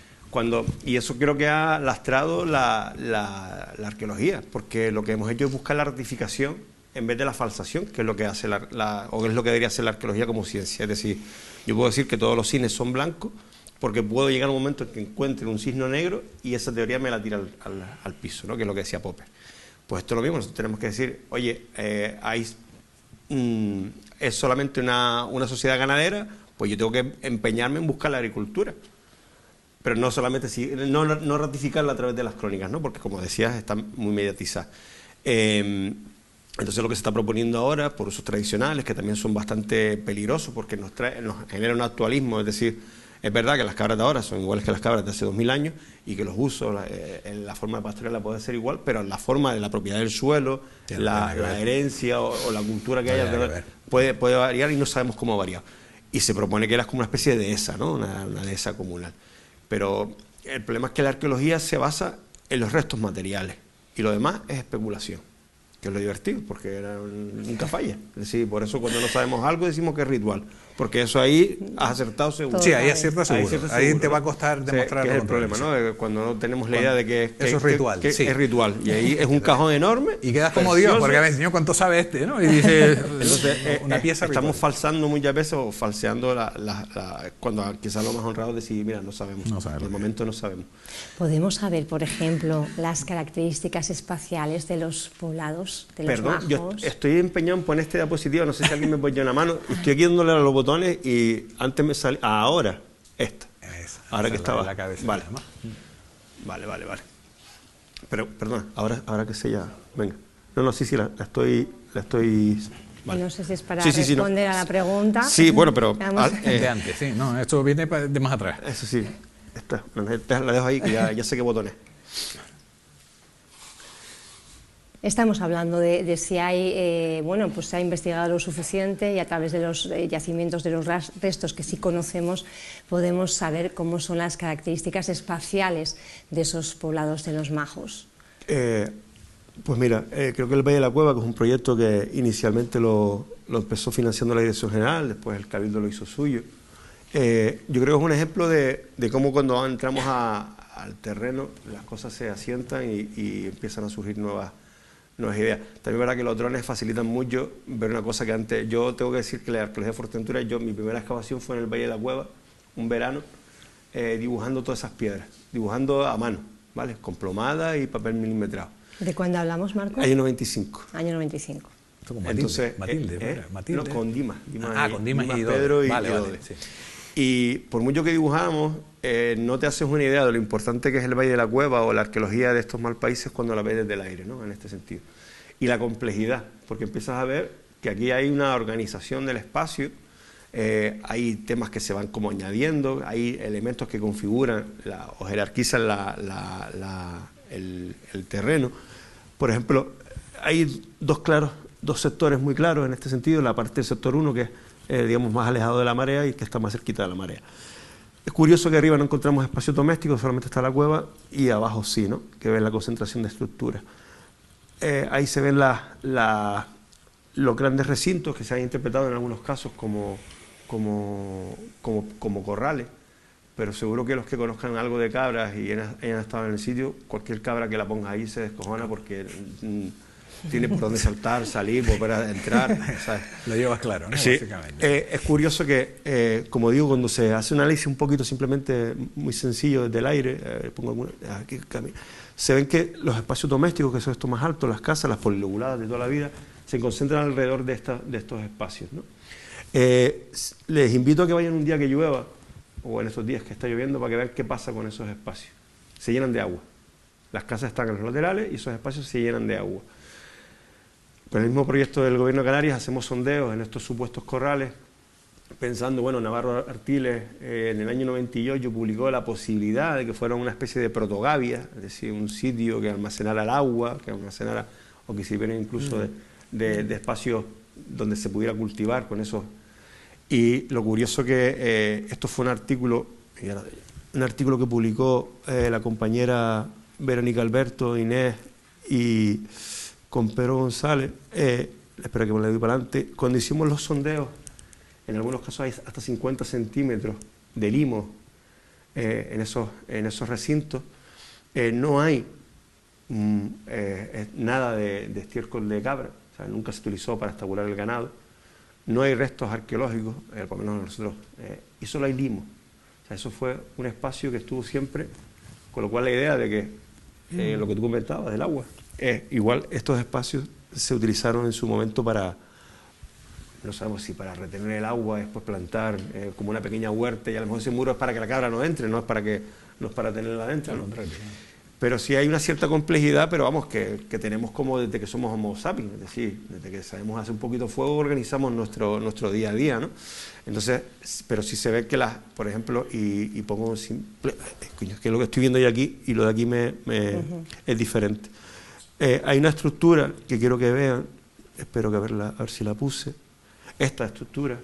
Y eso creo que ha lastrado la arqueología, porque lo que hemos hecho es buscar la ratificación en vez de la falsación, que es lo que hace o es lo que debería hacer la arqueología como ciencia. Es decir, yo puedo decir que todos los cisnes son blancos, porque puedo llegar a un momento en que encuentre un cisne negro y esa teoría me la tira al piso, ¿no? Que es lo que decía Popper. Pues esto es lo mismo, nosotros tenemos que decir, oye, es solamente una sociedad ganadera, pues yo tengo que empeñarme en buscar la agricultura. Pero no solamente no ratificarla a través de las crónicas, ¿no? Porque como decías, está muy mediatizada. Entonces lo que se está proponiendo ahora, por usos tradicionales, que también son bastante peligrosos porque nos genera un actualismo, es decir, es verdad que las cabras de ahora son iguales que las cabras de hace 2000 años y que los usos, la forma de pastorear puede ser igual, pero la forma de la propiedad del suelo, la herencia o la cultura que haya puede variar y no sabemos cómo ha variado. Y se propone que era como una especie de dehesa, ¿no? Una dehesa comunal. Pero el problema es que la arqueología se basa en los restos materiales y lo demás es especulación, que es lo divertido, porque nunca falla. Es decir, por eso cuando no sabemos algo decimos que es ritual Porque eso ahí has acertado seguro. Sí, ahí acierta seguro. Ahí te va a costar demostrar. Que es el problema, ¿no? Cuando no tenemos la idea de que eso es ritual. Sí. Es ritual. Y ahí es un cajón enorme. Y quedas como Dios, porque a veces, señor, ¿cuánto sabe este? ¿No? Y dice, entonces, una pieza estamos ritual. falsando muchas veces o falseando cuando quizás lo más honrado es decir, mira, no sabemos. En el momento no sabemos. ¿Podemos saber, por ejemplo, las características espaciales de los poblados, de los majos? Yo estoy empeñado en poner esta diapositiva, no sé si alguien me pone una mano. Estoy aquí dándole a los botones y antes me sale. Ahora, esta. Ahora que estaba. La cabeza, vale. Vale. Pero, perdón, ahora que sé ya. Venga. No, sí, la estoy. Vale. No sé si es para responder a la pregunta. Sí, bueno, pero. de antes, sí. No, esto viene de más atrás. Eso sí. Esta. La dejo ahí, que ya sé qué botones. Estamos hablando de si hay, pues se ha investigado lo suficiente y a través de los yacimientos, de los restos que sí conocemos, podemos saber cómo son las características espaciales de esos poblados de los majos. Pues mira, creo que el Valle de la Cueva, que es un proyecto que inicialmente lo empezó financiando la Dirección General, después el Cabildo lo hizo suyo. Yo creo que es un ejemplo de cómo cuando entramos al terreno las cosas se asientan y empiezan a surgir nuevas ideas. También es verdad que los drones facilitan mucho ver una cosa que antes, yo tengo que decir que la arqueología de Fuerteventura, mi primera excavación fue en el Valle de la Cueva, un verano, dibujando todas esas piedras, dibujando a mano, ¿vale? Con plomada y papel milimetrado. ¿De cuándo hablamos, Marco? Año 95. Año 95. Con Matilde. Entonces, Matilde. No, con Dimas. Con Dimas y Pedro y vale, sí. Y por mucho que dibujamos, no te haces una idea de lo importante que es el Valle de la Cueva o la arqueología de estos malpaíses cuando la ves desde el aire, ¿no? En este sentido. Y la complejidad, porque empiezas a ver que aquí hay una organización del espacio, hay temas que se van como añadiendo, hay elementos que configuran o jerarquizan el terreno. Por ejemplo, hay dos sectores muy claros en este sentido, la parte del sector 1 que es digamos más alejado de la marea y que está más cerquita de la marea. Es curioso que arriba no encontramos espacios domésticos, solamente está la cueva, y abajo sí, ¿no? Que ven la concentración de estructuras. Ahí se ven los grandes recintos que se han interpretado en algunos casos como corrales, pero seguro que los que conozcan algo de cabras y hayan estado en el sitio, cualquier cabra que la ponga ahí se descojona porque tiene por dónde saltar, salir, volver a entrar, ¿sabes? Lo llevas claro, ¿no? Sí. Básicamente. Es curioso que, como digo, cuando se hace un análisis un poquito simplemente muy sencillo desde el aire, se ven que los espacios domésticos, que son estos más altos, las casas, las polilobuladas de toda la vida, se concentran alrededor de estos espacios, ¿no? Les invito a que vayan un día que llueva, o en estos días que está lloviendo, para que vean qué pasa con esos espacios. Se llenan de agua. Las casas están en los laterales y esos espacios se llenan de agua. Con el mismo proyecto del Gobierno de Canarias hacemos sondeos en estos supuestos corrales, pensando, bueno, Navarro Artiles en el año 98 publicó la posibilidad de que fuera una especie de protogavia, es decir, un sitio que almacenara el agua, que almacenara, o que sirviera incluso de espacios donde se pudiera cultivar con esos. Y lo curioso que esto fue un artículo que publicó la compañera Verónica Alberto, Inés y con Pedro González, espera que me la doy para adelante, cuando hicimos los sondeos, en algunos casos hay hasta 50 centímetros de limo en esos recintos, no hay nada de estiércol de cabra, o sea, nunca se utilizó para estabular el ganado, no hay restos arqueológicos, por lo menos nosotros, y solo hay limo. O sea, eso fue un espacio que estuvo siempre, con lo cual la idea de que lo que tú comentabas del agua, igual estos espacios se utilizaron en su momento para, no sabemos si para retener el agua, después plantar como una pequeña huerta, y a lo mejor ese muro es para que la cabra no entre, no es para tenerla adentro, ¿no? Pero sí hay una cierta complejidad, pero vamos, que tenemos como desde que somos Homo sapiens, es decir, desde que sabemos hacer un poquito fuego, organizamos nuestro día a día, ¿no? Entonces, pero sí se ve que por ejemplo, y pongo simple, que es lo que estoy viendo yo aquí, y lo de aquí es diferente. Hay una estructura que quiero que vean, espero que a ver si la puse, esta estructura.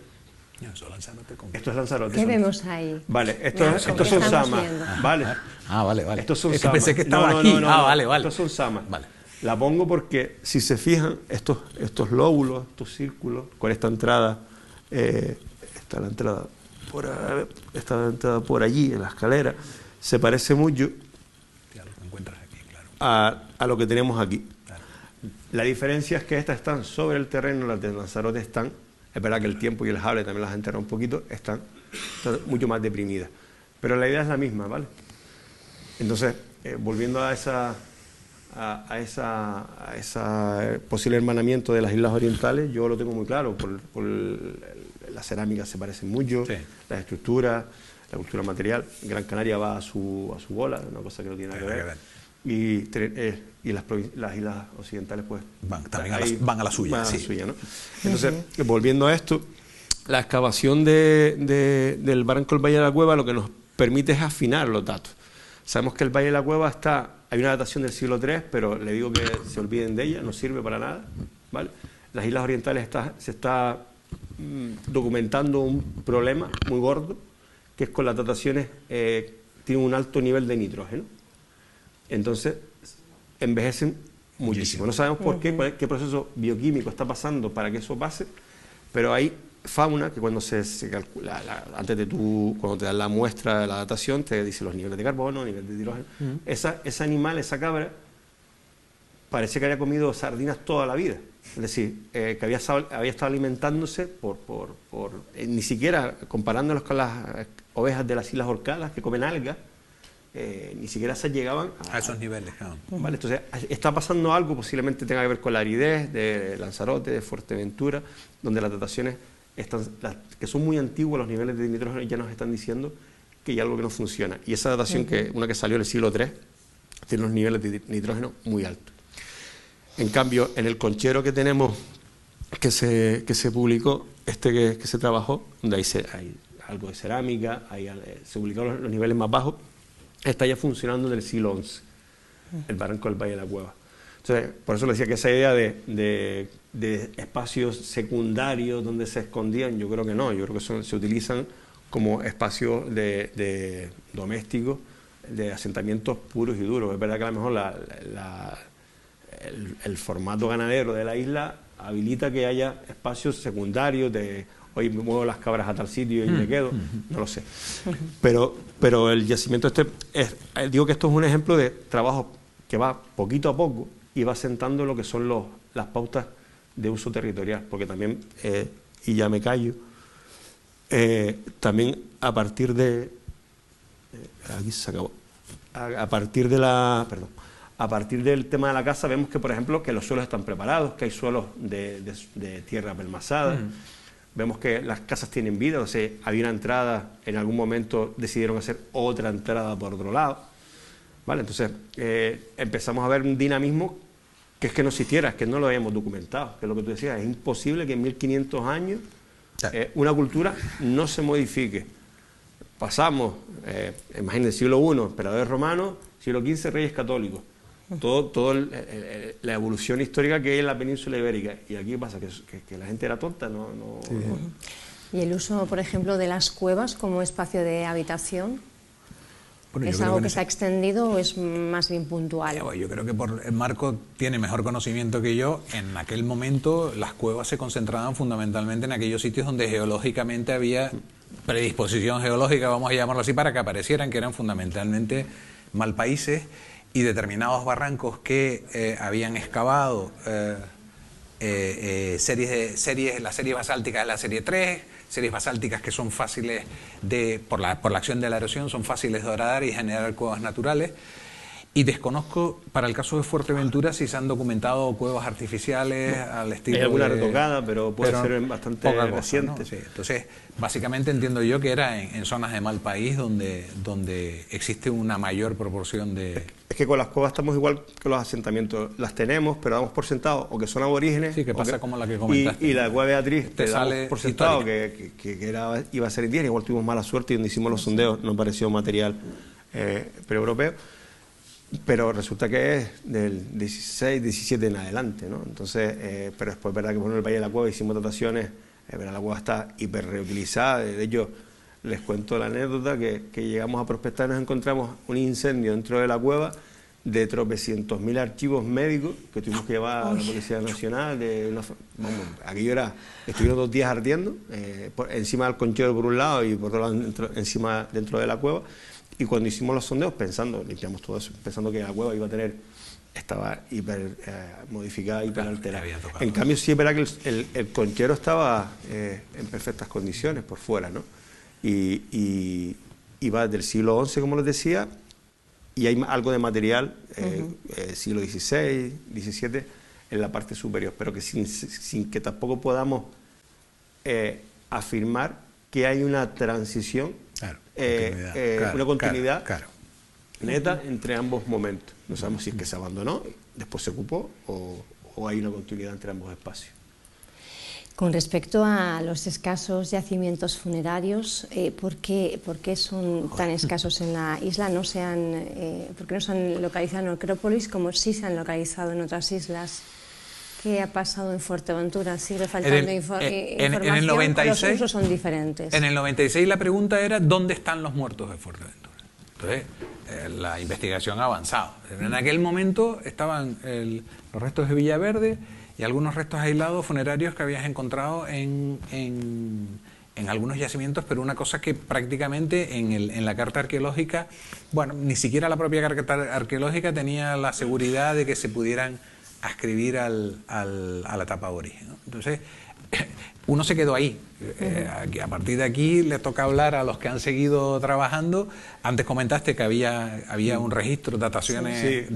Esto es Lanzarote. ¿Qué vemos ahí? Vale, estos son samas. Vale. Vale. Estos son es que samas. pensé que estaba aquí. Vale. Estos son samas. Vale. La pongo porque, si se fijan, estos lóbulos, estos círculos, con esta entrada está la entrada por allí, en la escalera, se parece mucho a lo que tenemos aquí. Claro. La diferencia es que estas están sobre el terreno, las de Lanzarote están, es verdad que el tiempo y el jable también las han enterrado un poquito, están mucho más deprimidas. Pero la idea es la misma, ¿vale? Entonces, volviendo a ese posible hermanamiento de las islas orientales, yo lo tengo muy claro, la cerámica se parece mucho, sí. Las estructuras, la cultura material. Gran Canaria va a su bola, una cosa que no tiene nada que ver. Y las islas occidentales pues van a la suya. Sí. ¿No? Entonces, volviendo a esto, la excavación del barranco del Valle de la Cueva lo que nos permite es afinar los datos. Sabemos que el Valle de la Cueva hay una datación del siglo III, pero le digo que se olviden de ella, no sirve para nada, ¿vale? Las islas orientales se está documentando un problema muy gordo, que es con las dataciones, tienen un alto nivel de nitrógeno. Entonces, envejecen muchísimo. No sabemos por qué, qué proceso bioquímico está pasando para que eso pase, pero hay fauna que cuando se calcula, cuando te dan la muestra de la datación, te dice los niveles de carbono, niveles de hidrógeno. Ese animal, esa cabra, parece que había comido sardinas toda la vida. Es decir, que había estado alimentándose ni siquiera comparándolos con las ovejas de las Islas Orcadas que comen algas, ni siquiera se llegaban a esos niveles. ¿Vale? Entonces, está pasando algo, posiblemente tenga que ver con la aridez de Lanzarote, de Fuerteventura, donde las dataciones que son muy antiguas, los niveles de nitrógeno ya nos están diciendo que hay algo que no funciona. Y esa datación, una que salió en el siglo III, tiene unos niveles de nitrógeno muy altos. En cambio, en el conchero que tenemos, que se publicó, que se trabajó, donde hay algo de cerámica, se publicaron los niveles más bajos, está ya funcionando en el siglo XI, el barranco del Valle de la Cueva. Entonces, por eso le decía que esa idea de espacios secundarios donde se escondían, yo creo que no, yo creo que se utilizan como espacios domésticos, de asentamientos puros y duros. Es verdad que a lo mejor el formato ganadero de la isla habilita que haya espacios secundarios de hoy me muevo las cabras a tal sitio y me quedo, no lo sé. Pero el yacimiento digo que esto es un ejemplo de trabajo que va poquito a poco y va sentando lo que son las pautas de uso territorial, porque también, y ya me callo, también a partir de... aquí se acabó. A partir del tema de la casa vemos que, por ejemplo, que los suelos están preparados, que hay suelos de tierra pelmazada. Vemos que las casas tienen vida, o sea, había una entrada, en algún momento decidieron hacer otra entrada por otro lado, ¿vale? Entonces empezamos a ver un dinamismo que es que no existiera, es que no lo habíamos documentado, que es lo que tú decías, es imposible que en 1500 años una cultura no se modifique. Pasamos, imagínense, siglo I, emperadores romanos, siglo XV, reyes católicos. Todo la evolución histórica que hay en la península ibérica. Y aquí pasa que la gente era tonta. ¿Y el uso, por ejemplo, de las cuevas como espacio de habitación? Bueno, ¿es algo que se ha extendido o es más bien puntual? Yo creo que Marco tiene mejor conocimiento que yo. En aquel momento las cuevas se concentraban fundamentalmente en aquellos sitios donde geológicamente había predisposición geológica, vamos a llamarlo así, para que aparecieran, que eran fundamentalmente malpaíses y determinados barrancos que habían excavado las series basálticas de la serie 3, series basálticas que son fáciles por la acción de la erosión, son fáciles de horadar y generar cuevas naturales. Y desconozco, para el caso de Fuerteventura, si se han documentado cuevas artificiales al estilo. Hay alguna retocada, pero puede ser bastante reciente. ¿No? Sí. Entonces, básicamente entiendo yo que era en zonas de mal país donde existe una mayor proporción de... Es que con las cuevas estamos igual que los asentamientos. Las tenemos, pero damos por sentado o que son aborígenes. Sí, que pasa como la que comentaste. Y la cueva Beatriz te sale por sentado que iba a ser indígena. Igual tuvimos mala suerte y donde hicimos los sondeos no pareció material pre-europeo. Pero resulta que es del 16, 17 en adelante, ¿no? Entonces, pero después es verdad que por el Valle de la Cueva hicimos dataciones, la cueva está hiper reutilizada. De hecho, les cuento la anécdota que llegamos a prospectar y nos encontramos un incendio dentro de la cueva de tropecientos mil archivos médicos que tuvimos que llevar a la Policía Nacional. Estuvieron 2 días ardiendo, encima del conchero por un lado y por otro lado dentro de la cueva. Y cuando hicimos los sondeos, limpiamos todo eso, pensando que la cueva estaba hiper modificada, hiper alterada. En cambio, sí es verdad que el conchero estaba en perfectas condiciones por fuera, ¿no? Y va del siglo XI, como les decía, y hay algo de material, siglo XVI, XVII, en la parte superior, pero que sin que tampoco podamos afirmar que hay una transición, una continuidad neta entre ambos momentos. No sabemos si es que se abandonó, después se ocupó, o hay una continuidad entre ambos espacios. Con respecto a los escasos yacimientos funerarios, ¿por qué son tan escasos en la isla? ¿Por qué no se han localizado en Acrópolis como sí se han localizado en otras islas? ¿Qué ha pasado en Fuerteventura? ¿Sigue faltando información en el 96, o los usos son diferentes? En el 96 la pregunta era ¿dónde están los muertos de Fuerteventura? Entonces, la investigación ha avanzado. En aquel momento estaban los restos de Villaverde y algunos restos aislados funerarios que habías encontrado en algunos yacimientos, pero una cosa que prácticamente en la carta arqueológica, bueno, ni siquiera la propia carta arqueológica tenía la seguridad de que se pudieran ascribir a la etapa de origen, ¿no? Entonces, uno se quedó ahí. A partir de aquí le toca hablar a los que han seguido trabajando. Antes comentaste que había un registro, dataciones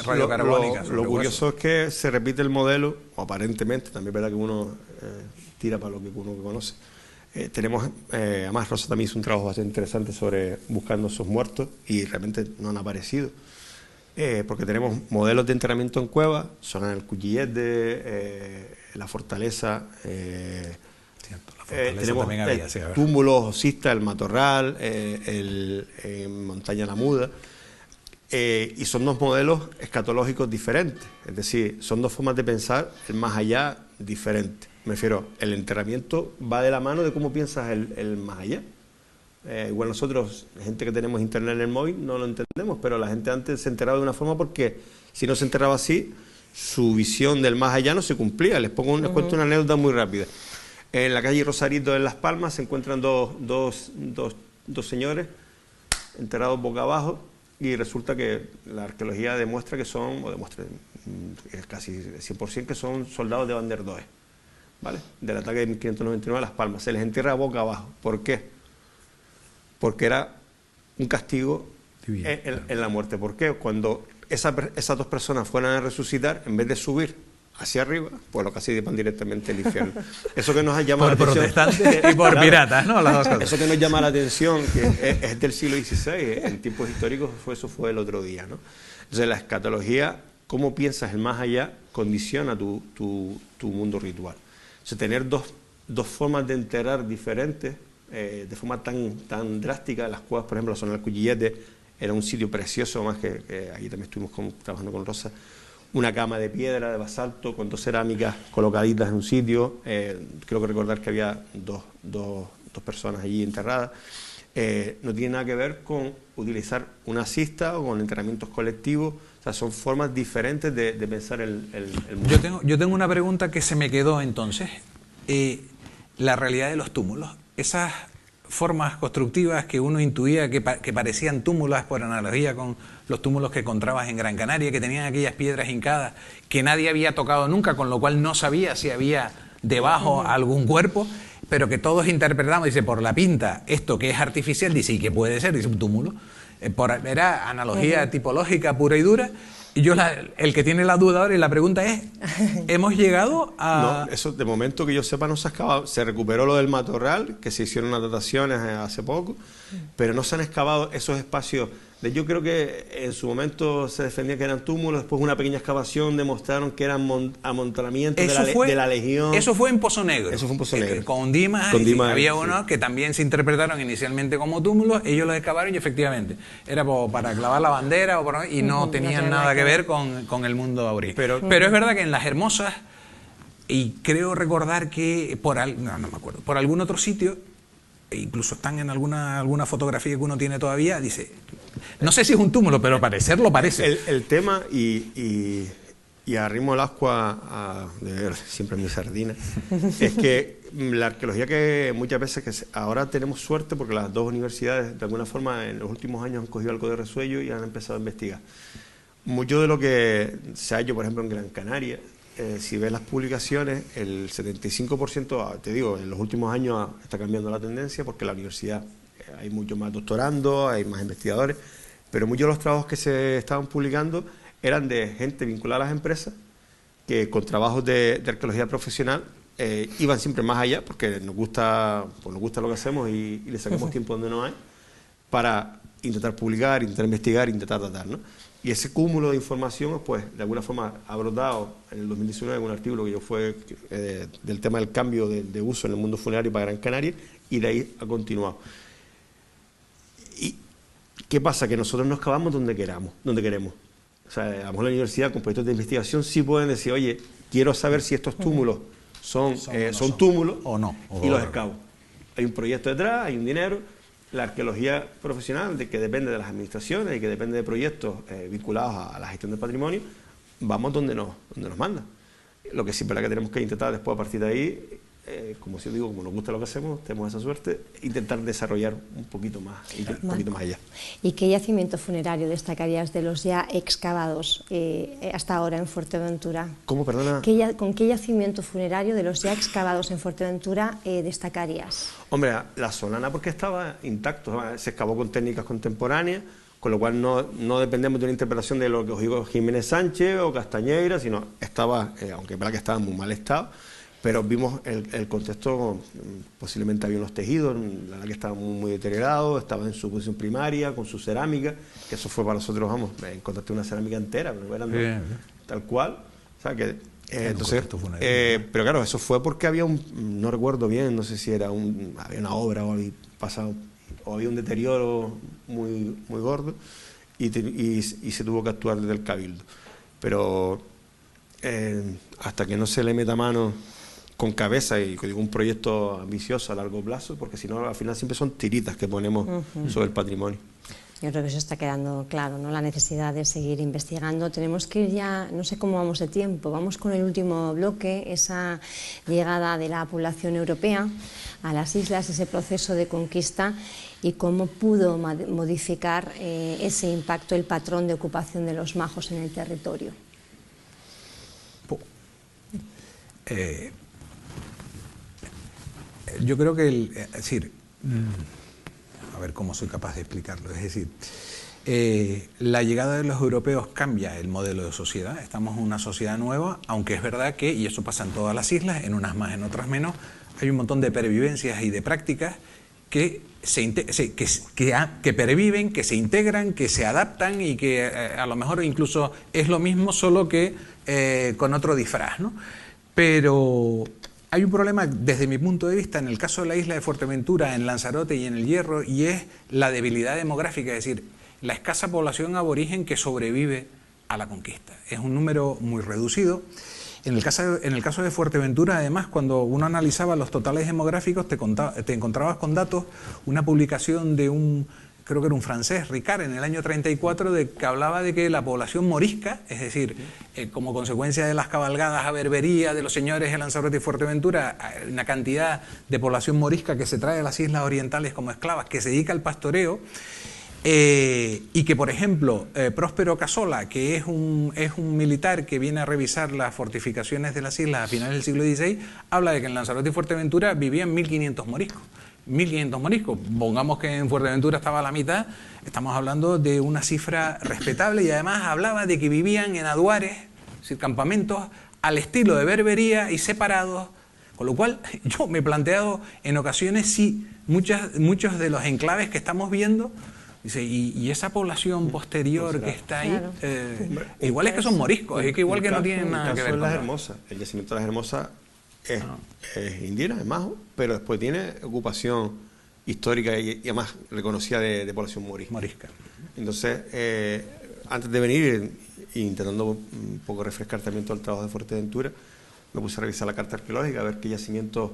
radiocarbónicas. Lo curioso es que se repite el modelo, o aparentemente, también es verdad que uno tira para lo que uno conoce. Tenemos, además Rosa también hizo un trabajo bastante interesante sobre buscando esos muertos y realmente no han aparecido. Porque tenemos modelos de enterramiento en cueva, son en el Cuchillete, la Fortaleza, tenemos también había, túmulos, Osista, el Matorral, Montaña la Muda, y son 2 modelos escatológicos diferentes, es decir, son 2 formas de pensar el más allá diferentes. Me refiero, el enterramiento va de la mano de cómo piensas el más allá. Igual nosotros, gente que tenemos internet en el móvil, no lo entendemos, pero la gente antes se enterraba de una forma porque si no se enterraba así, su visión del más allá no se cumplía. Les cuento una anécdota muy rápida. En la calle Rosarito, en Las Palmas, se encuentran dos señores enterrados boca abajo y resulta que la arqueología demuestra que son, casi 100% que son soldados de Van der Doe, ¿vale? Del ataque de 1599 a Las Palmas. Se les entierra boca abajo. ¿Por qué? Porque era un castigo en la muerte. ¿Por qué? Cuando esas 2 personas fueran a resucitar, en vez de subir hacia arriba, pues lo casi van directamente al infierno. Eso que nos ha llamado la atención. Por protestantes y por piratas, ¿no? Las 2 cosas. Eso que nos llama la atención, que es del siglo XVI, en tiempos históricos, eso fue el otro día, ¿no? Entonces la escatología, cómo piensas el más allá, condiciona tu mundo ritual. Entonces tener dos formas de enterrar diferentes, de forma tan drástica. Las cuevas, por ejemplo, la zona del Cuchillete era un sitio precioso, más que allí también estuvimos trabajando con Rosa, una cama de piedra, de basalto, con 2 cerámicas colocaditas en un sitio. Creo que recordar que había dos personas allí enterradas. No tiene nada que ver con utilizar una cista o con enterramientos colectivos. O sea, son formas diferentes de pensar el mundo. Yo tengo una pregunta que se me quedó entonces. La realidad de los túmulos. Esas formas constructivas que uno intuía que parecían túmulos por analogía con los túmulos que encontrabas en Gran Canaria, que tenían aquellas piedras hincadas que nadie había tocado nunca, con lo cual no sabía si había debajo algún cuerpo, pero que todos interpretamos, dice, por la pinta, esto que es artificial, dice, ¿y qué puede ser? Dice, un túmulo. Era analogía tipológica pura y dura. Y yo, el que tiene la duda ahora y la pregunta es, ¿hemos llegado a...? No, eso de momento que yo sepa no se ha excavado. Se recuperó lo del Matorral, que se hicieron unas dataciones hace poco, pero no se han excavado esos espacios. Yo creo que en su momento se defendía que eran túmulos, después una pequeña excavación demostraron que eran amontonamientos de la Legión. Eso fue en Pozo Negro. Eso fue en Pozo Negro. Con Dimas había unos que también se interpretaron inicialmente como túmulos, ellos los excavaron y efectivamente era para clavar la bandera y no tenían nada que ver con el mundo aborigen. Pero es verdad que en Las Hermosas, y creo recordar que no me acuerdo, por algún otro sitio, incluso están en alguna fotografía que uno tiene todavía, dice, No sé si es un túmulo, pero parecerlo parece. El tema, y arrimo el ascua de ver siempre mi sardina, es que la arqueología, que muchas veces ahora tenemos suerte porque las dos universidades de alguna forma en los últimos años han cogido algo de resuello y han empezado a investigar. Mucho de lo que se ha hecho, por ejemplo, en Gran Canaria, si ves las publicaciones, el 75%, te digo, en los últimos años está cambiando la tendencia porque la universidad hay mucho más doctorando, hay más investigadores, pero muchos de los trabajos que se estaban publicando eran de gente vinculada a las empresas que con trabajos de arqueología profesional iban siempre más allá porque nos gusta lo que hacemos y le sacamos tiempo donde no hay para intentar publicar, intentar investigar, intentar tratar, ¿no? Y ese cúmulo de información, pues, de alguna forma ha brotado en el 2019 en un artículo que yo fue del tema del cambio de uso en el mundo funerario para Gran Canaria, y de ahí ha continuado. ¿Y qué pasa? Que nosotros nos cavamos donde queremos. O sea, a lo mejor la universidad con proyectos de investigación sí pueden decir, oye, quiero saber si estos túmulos son túmulos o no, y los excavo. Hay un proyecto detrás, hay un dinero. La arqueología profesional, que depende de las administraciones y que depende de proyectos vinculados a la gestión del patrimonio, vamos donde nos manda. Lo que sí es verdad que tenemos que intentar después, a partir de ahí, como si digo, como nos gusta lo que hacemos, tenemos esa suerte, intentar desarrollar un poquito más allá. ¿Y qué yacimiento funerario destacarías de los ya excavados hasta ahora en Fuerteventura? ¿Cómo, perdona? ¿Con qué yacimiento funerario de los ya excavados en Fuerteventura destacarías? Hombre, la Solana, porque estaba intacto, se excavó con técnicas contemporáneas, con lo cual no dependemos de una interpretación de lo que os digo Jiménez Sánchez o Castañeira, sino estaba, aunque es verdad que estaba en muy mal estado, pero vimos el contexto. Posiblemente había unos tejidos, la verdad que estaban muy deteriorados, estaban en su posición primaria, con su cerámica, que eso fue para nosotros, vamos, encontraste una cerámica entera, pero eran tal cual, o sea que entonces, pero claro, eso fue porque había no recuerdo bien, no sé si había una obra o había un deterioro muy gordo y se tuvo que actuar desde el Cabildo, pero hasta que no se le meta mano con cabeza y digo, un proyecto ambicioso a largo plazo, porque si no al final siempre son tiritas que ponemos sobre el patrimonio. Yo creo que eso está quedando claro, ¿no? La necesidad de seguir investigando. Tenemos que ir ya, no sé cómo vamos de tiempo, vamos con el último bloque, esa llegada de la población europea a las islas, ese proceso de conquista y cómo pudo modificar ese impacto, el patrón de ocupación de los majos en el territorio. Yo creo que, a ver cómo soy capaz de explicarlo, es decir, la llegada de los europeos cambia el modelo de sociedad, estamos en una sociedad nueva, aunque es verdad que, y eso pasa en todas las islas, en unas más, en otras menos, hay un montón de pervivencias y de prácticas que perviven, que se integran, que se adaptan y que a lo mejor incluso es lo mismo, solo que con otro disfraz, ¿no? Pero hay un problema desde mi punto de vista en el caso de la isla de Fuerteventura, en Lanzarote y en El Hierro, y es la debilidad demográfica, es decir, la escasa población aborigen que sobrevive a la conquista. Es un número muy reducido. En el caso de Fuerteventura, además, cuando uno analizaba los totales demográficos, te encontrabas con datos, una publicación de creo que era un francés, Ricard, en el año 34, que hablaba de que la población morisca, es decir, como consecuencia de las cabalgadas a Berbería de los señores de Lanzarote y Fuerteventura, una cantidad de población morisca que se trae a las islas orientales como esclavas, que se dedica al pastoreo, y que, por ejemplo, Próspero Casola, que es un militar que viene a revisar las fortificaciones de las islas a finales del siglo XVI, habla de que en Lanzarote y Fuerteventura vivían 1.500 moriscos. 1.500 moriscos, pongamos que en Fuerteventura estaba a la mitad, estamos hablando de una cifra respetable, y además hablaba de que vivían en aduares, es decir, campamentos al estilo de Berbería y separados, con lo cual yo me he planteado en ocasiones si muchos de los enclaves que estamos viendo, dice, y esa población posterior que está ahí, claro. Igual es que son moriscos, es que igual que no tienen nada que ver con Las Hermosas. El yacimiento de Las Hermosas es indígena, es majo, pero después tiene ocupación histórica y además reconocida de población morisca. Entonces, antes de venir, intentando un poco refrescar también todo el trabajo de Fuerteventura, me puse a revisar la carta arqueológica, a ver qué yacimientos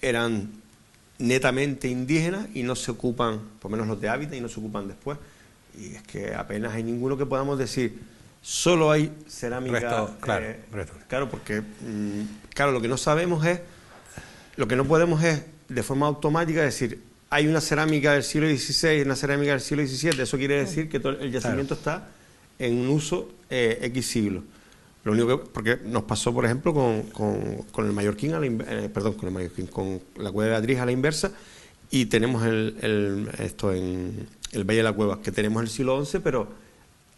eran netamente indígenas y no se ocupan, por lo menos los de hábitat, y no se ocupan después. Y es que apenas hay ninguno que podamos decir, solo hay cerámica. Claro, porque claro, lo que no sabemos es, lo que no podemos es de forma automática decir, hay una cerámica del siglo XVI y una cerámica del siglo XVII. Eso quiere decir que todo el yacimiento está en un uso X siglo. Lo único que, porque nos pasó, por ejemplo, con el Mallorquín, con la Cueva de Beatriz a la inversa, y tenemos esto en el Valle de la Cueva, que tenemos el siglo XI, pero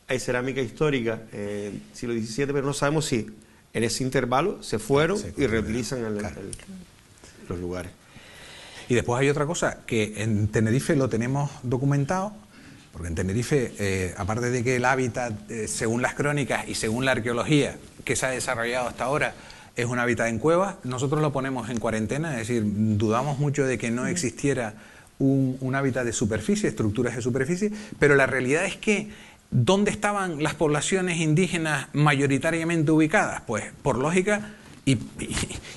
hay cerámica histórica siglo XVII, pero no sabemos si en ese intervalo se fueron y reutilizan los lugares. Y después hay otra cosa, que en Tenerife lo tenemos documentado, porque en Tenerife, aparte de que el hábitat, según las crónicas y según la arqueología que se ha desarrollado hasta ahora, es un hábitat en cuevas, nosotros lo ponemos en cuarentena, es decir, dudamos mucho de que no existiera un hábitat de superficie, estructuras de superficie, pero la realidad es que ¿dónde estaban las poblaciones indígenas mayoritariamente ubicadas? Pues por lógica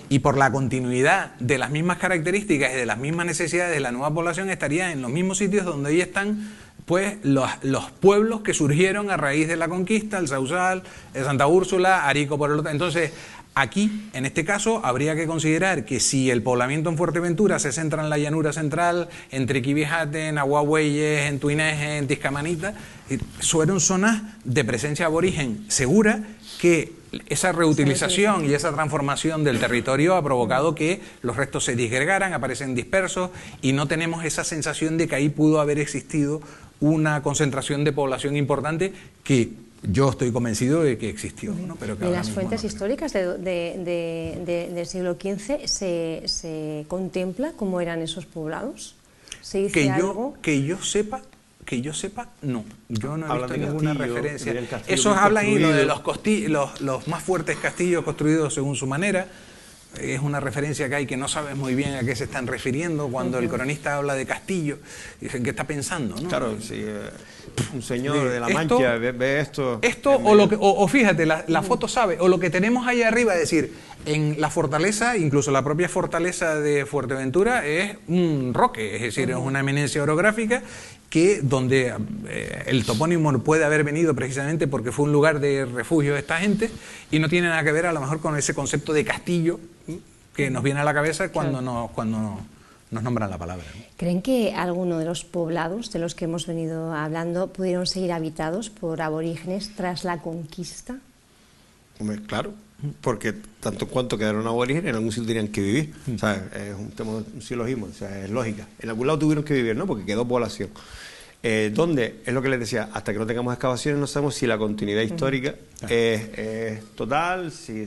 y por la continuidad de las mismas características y de las mismas necesidades de la nueva población, estaría en los mismos sitios donde hoy están pues los pueblos que surgieron a raíz de la conquista, el Sausal, el Santa Úrsula, Arico por el otro. Entonces, aquí, en este caso, habría que considerar que si el poblamiento en Fuerteventura se centra en la llanura central, en Triquibijate, en Aguahueyes, en Tuineje, en Tiscamanita, fueron zonas de presencia aborigen segura, que esa reutilización y esa transformación del territorio ha provocado que los restos se disgregaran, aparecen dispersos, y no tenemos esa sensación de que ahí pudo haber existido una concentración de población importante que yo estoy convencido de que existió, ¿no? Pero que en las fuentes históricas del siglo XV se contempla cómo eran esos poblados. ¿Se dice algo? Que yo sepa, no. Yo no he visto ninguna referencia. Eso Esos hablan ahí de los más fuertes castillos construidos según su manera. Es una referencia que hay que no sabes muy bien a qué se están refiriendo cuando el cronista habla de castillo. Dicen, ¿qué está pensando? ¿No? Claro, si un señor de la Mancha ve esto... O fíjate, la foto sabe, o lo que tenemos ahí arriba, es decir, en la fortaleza, incluso la propia fortaleza de Fuerteventura, es un roque, es decir, es una eminencia orográfica donde el topónimo puede haber venido precisamente porque fue un lugar de refugio de esta gente, y no tiene nada que ver a lo mejor con ese concepto de castillo que nos viene a la cabeza cuando nos nombran la palabra, ¿no? ¿Creen que alguno de los poblados de los que hemos venido hablando pudieron seguir habitados por aborígenes tras la conquista? Hombre, claro, porque tanto cuanto quedaron aborígenes, en algún sitio tenían que vivir. O sea, es un silogismo, o sea, es lógica. En algún lado tuvieron que vivir, ¿no? Porque quedó población. ¿Dónde? Es lo que les decía, hasta que no tengamos excavaciones no sabemos si la continuidad histórica es total, si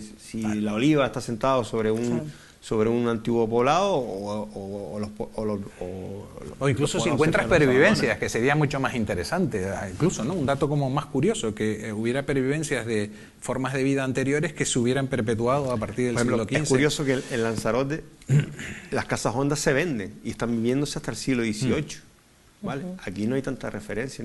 la oliva está sentada sobre un antiguo poblado o incluso si encuentras pervivencias, que sería mucho más interesante, incluso, ¿no? Un dato como más curioso, que hubiera pervivencias de formas de vida anteriores que se hubieran perpetuado a partir del siglo XV. Es curioso que en Lanzarote las casas hondas se venden y están viviéndose hasta el siglo XVIII. ¿Vale? Aquí no hay tanta referencia,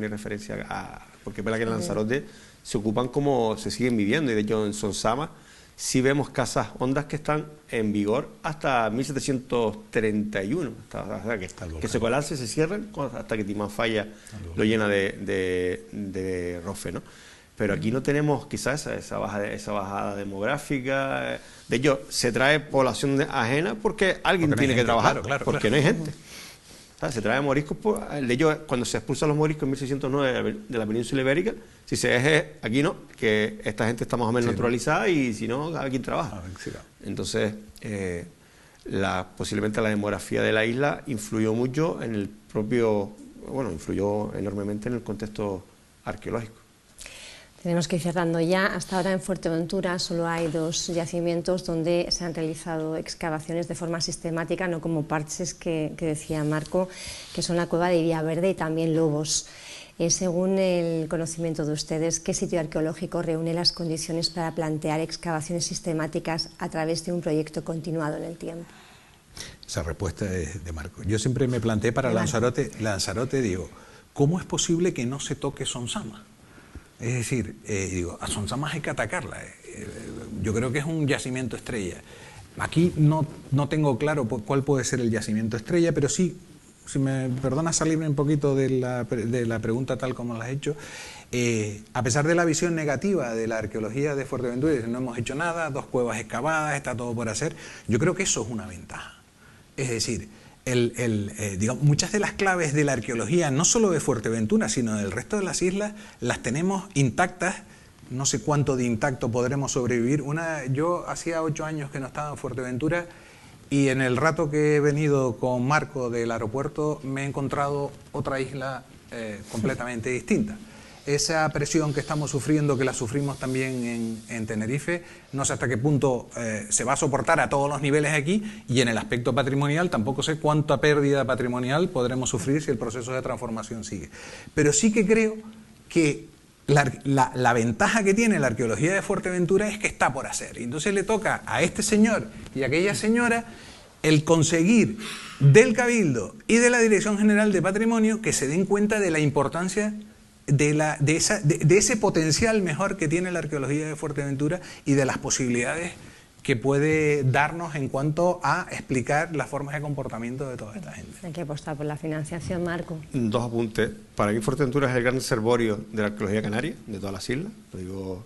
porque es verdad que en Lanzarote se ocupan como se siguen viviendo, y de hecho en Sonsama sí vemos casas hondas que están en vigor hasta 1731, que se colapsan y se cierran hasta que Timanfaya lo llena de rofe, ¿no? Pero aquí no tenemos quizás esa bajada demográfica. De hecho, se trae población ajena porque alguien tiene que trabajar, porque no hay gente. Se trae moriscos, de hecho, cuando se expulsan los moriscos en 1609 de la península ibérica, si se es aquí no, que esta gente está más o menos naturalizada, y si no, a quien trabaja. Entonces, posiblemente la demografía de la isla influyó mucho en el influyó enormemente en el contexto arqueológico. Tenemos que ir cerrando ya. Hasta ahora en Fuerteventura solo hay 2 yacimientos donde se han realizado excavaciones de forma sistemática, no como parches que decía Marco, que son la cueva de Villaverde y también Lobos. Según el conocimiento de ustedes, ¿qué sitio arqueológico reúne las condiciones para plantear excavaciones sistemáticas a través de un proyecto continuado en el tiempo? Esa respuesta es de Marco. Yo siempre me planteé para Lanzarote, digo, ¿cómo es posible que no se toque Sonsama? Es decir, a Sonsama hay que atacarla. Yo creo que es un yacimiento estrella. aquí no tengo claro cuál puede ser el yacimiento estrella, pero sí, si me perdona salirme un poquito de la pregunta tal como la has hecho, a pesar de la visión negativa de la arqueología de Fuerteventura, no hemos hecho nada, 2 cuevas excavadas, está todo por hacer, yo creo que eso es una ventaja. Es decir, digamos, muchas de las claves de la arqueología, no solo de Fuerteventura, sino del resto de las islas, las tenemos intactas. No sé cuánto de intacto podremos sobrevivir. Yo hacía 8 años que no estaba en Fuerteventura y en el rato que he venido con Marco del aeropuerto me he encontrado otra isla completamente distinta. Esa presión que estamos sufriendo, que la sufrimos también en Tenerife, no sé hasta qué punto se va a soportar a todos los niveles aquí, y en el aspecto patrimonial tampoco sé cuánta pérdida patrimonial podremos sufrir si el proceso de transformación sigue. Pero sí que creo que la ventaja que tiene la arqueología de Fuerteventura es que está por hacer. Y entonces le toca a este señor y a aquella señora el conseguir del Cabildo y de la Dirección General de Patrimonio que se den cuenta de la importancia de ese potencial mejor que tiene la arqueología de Fuerteventura y de las posibilidades que puede darnos en cuanto a explicar las formas de comportamiento de toda esta gente. Hay que apostar por la financiación, Marco. 2 apuntes. Para mí Fuerteventura es el gran reservorio de la arqueología canaria, de todas las islas. Lo digo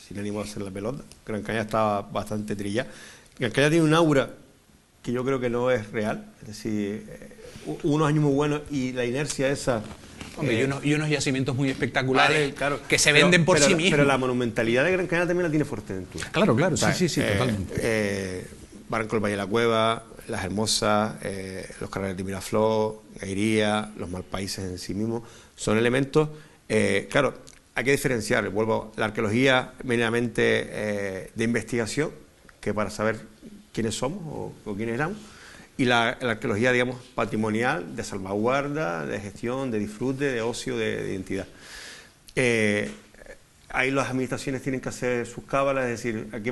sin ánimo de hacer la pelota. Gran Canaria está bastante trillada. Gran Canaria tiene un aura que yo creo que no es real. Es decir, unos años muy buenos y la inercia esa... y unos yacimientos muy espectaculares, vale, claro, que se venden por sí mismos. Pero la monumentalidad de Gran Canaria también la tiene Fuerteventura. Claro, O sea, sí, totalmente. Barranco del Valle de la Cueva, Las Hermosas, los Carrales de Miraflor, Gairía, los Malpaíses en sí mismos, son elementos, claro, hay que diferenciar, vuelvo, la arqueología meramente de investigación, que para saber quiénes somos o quiénes éramos, y la arqueología, digamos, patrimonial, de salvaguarda, de gestión, de disfrute, de ocio, de identidad. Ahí las administraciones tienen que hacer sus cábalas, es decir, aquí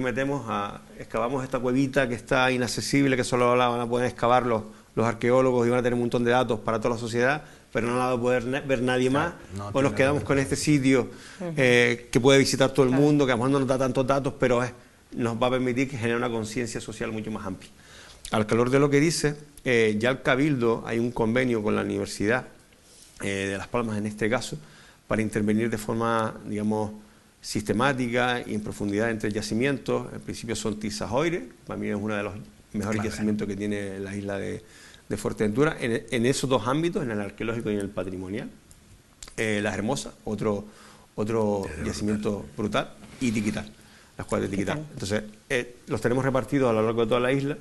excavamos esta cuevita que está inaccesible, que solo la van a poder excavar los arqueólogos y van a tener un montón de datos para toda la sociedad, pero no la va a poder ver nadie más, o nos quedamos con este sitio que puede visitar todo el mundo, que a lo mejor no nos da tantos datos, pero nos va a permitir que genere una conciencia social mucho más amplia. Al calor de lo que dice, ya el Cabildo hay un convenio con la Universidad de Las Palmas, en este caso, para intervenir de forma, digamos, sistemática y en profundidad entre yacimientos. En principio son Tisajoire, para mí es uno de los mejores yacimientos que tiene la isla de Fuerteventura, en esos 2 ámbitos, en el arqueológico y en el patrimonial. Las Hermosas, otro yacimiento brutal, y Tiquital, las cuevas de Tiquital. Entonces, los tenemos repartidos a lo largo de toda la isla,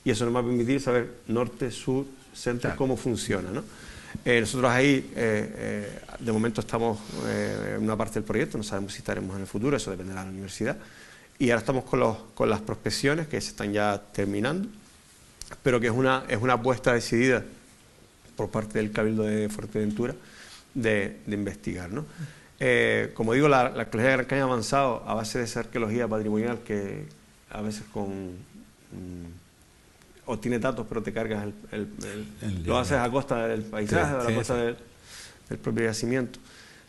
y eso nos va a permitir saber norte, sur, centro, cómo funciona, ¿no? Nosotros ahí, de momento estamos en una parte del proyecto, no sabemos si estaremos en el futuro, eso dependerá de la universidad, y ahora estamos con las prospecciones que se están ya terminando, pero que es una apuesta decidida por parte del Cabildo de Fuerteventura de investigar, ¿no? Como digo, la arqueología de Gran Canaria ha avanzado a base de esa arqueología patrimonial que a veces obtienes datos, pero te cargas lo haces a costa del paisaje, a costa del propio yacimiento.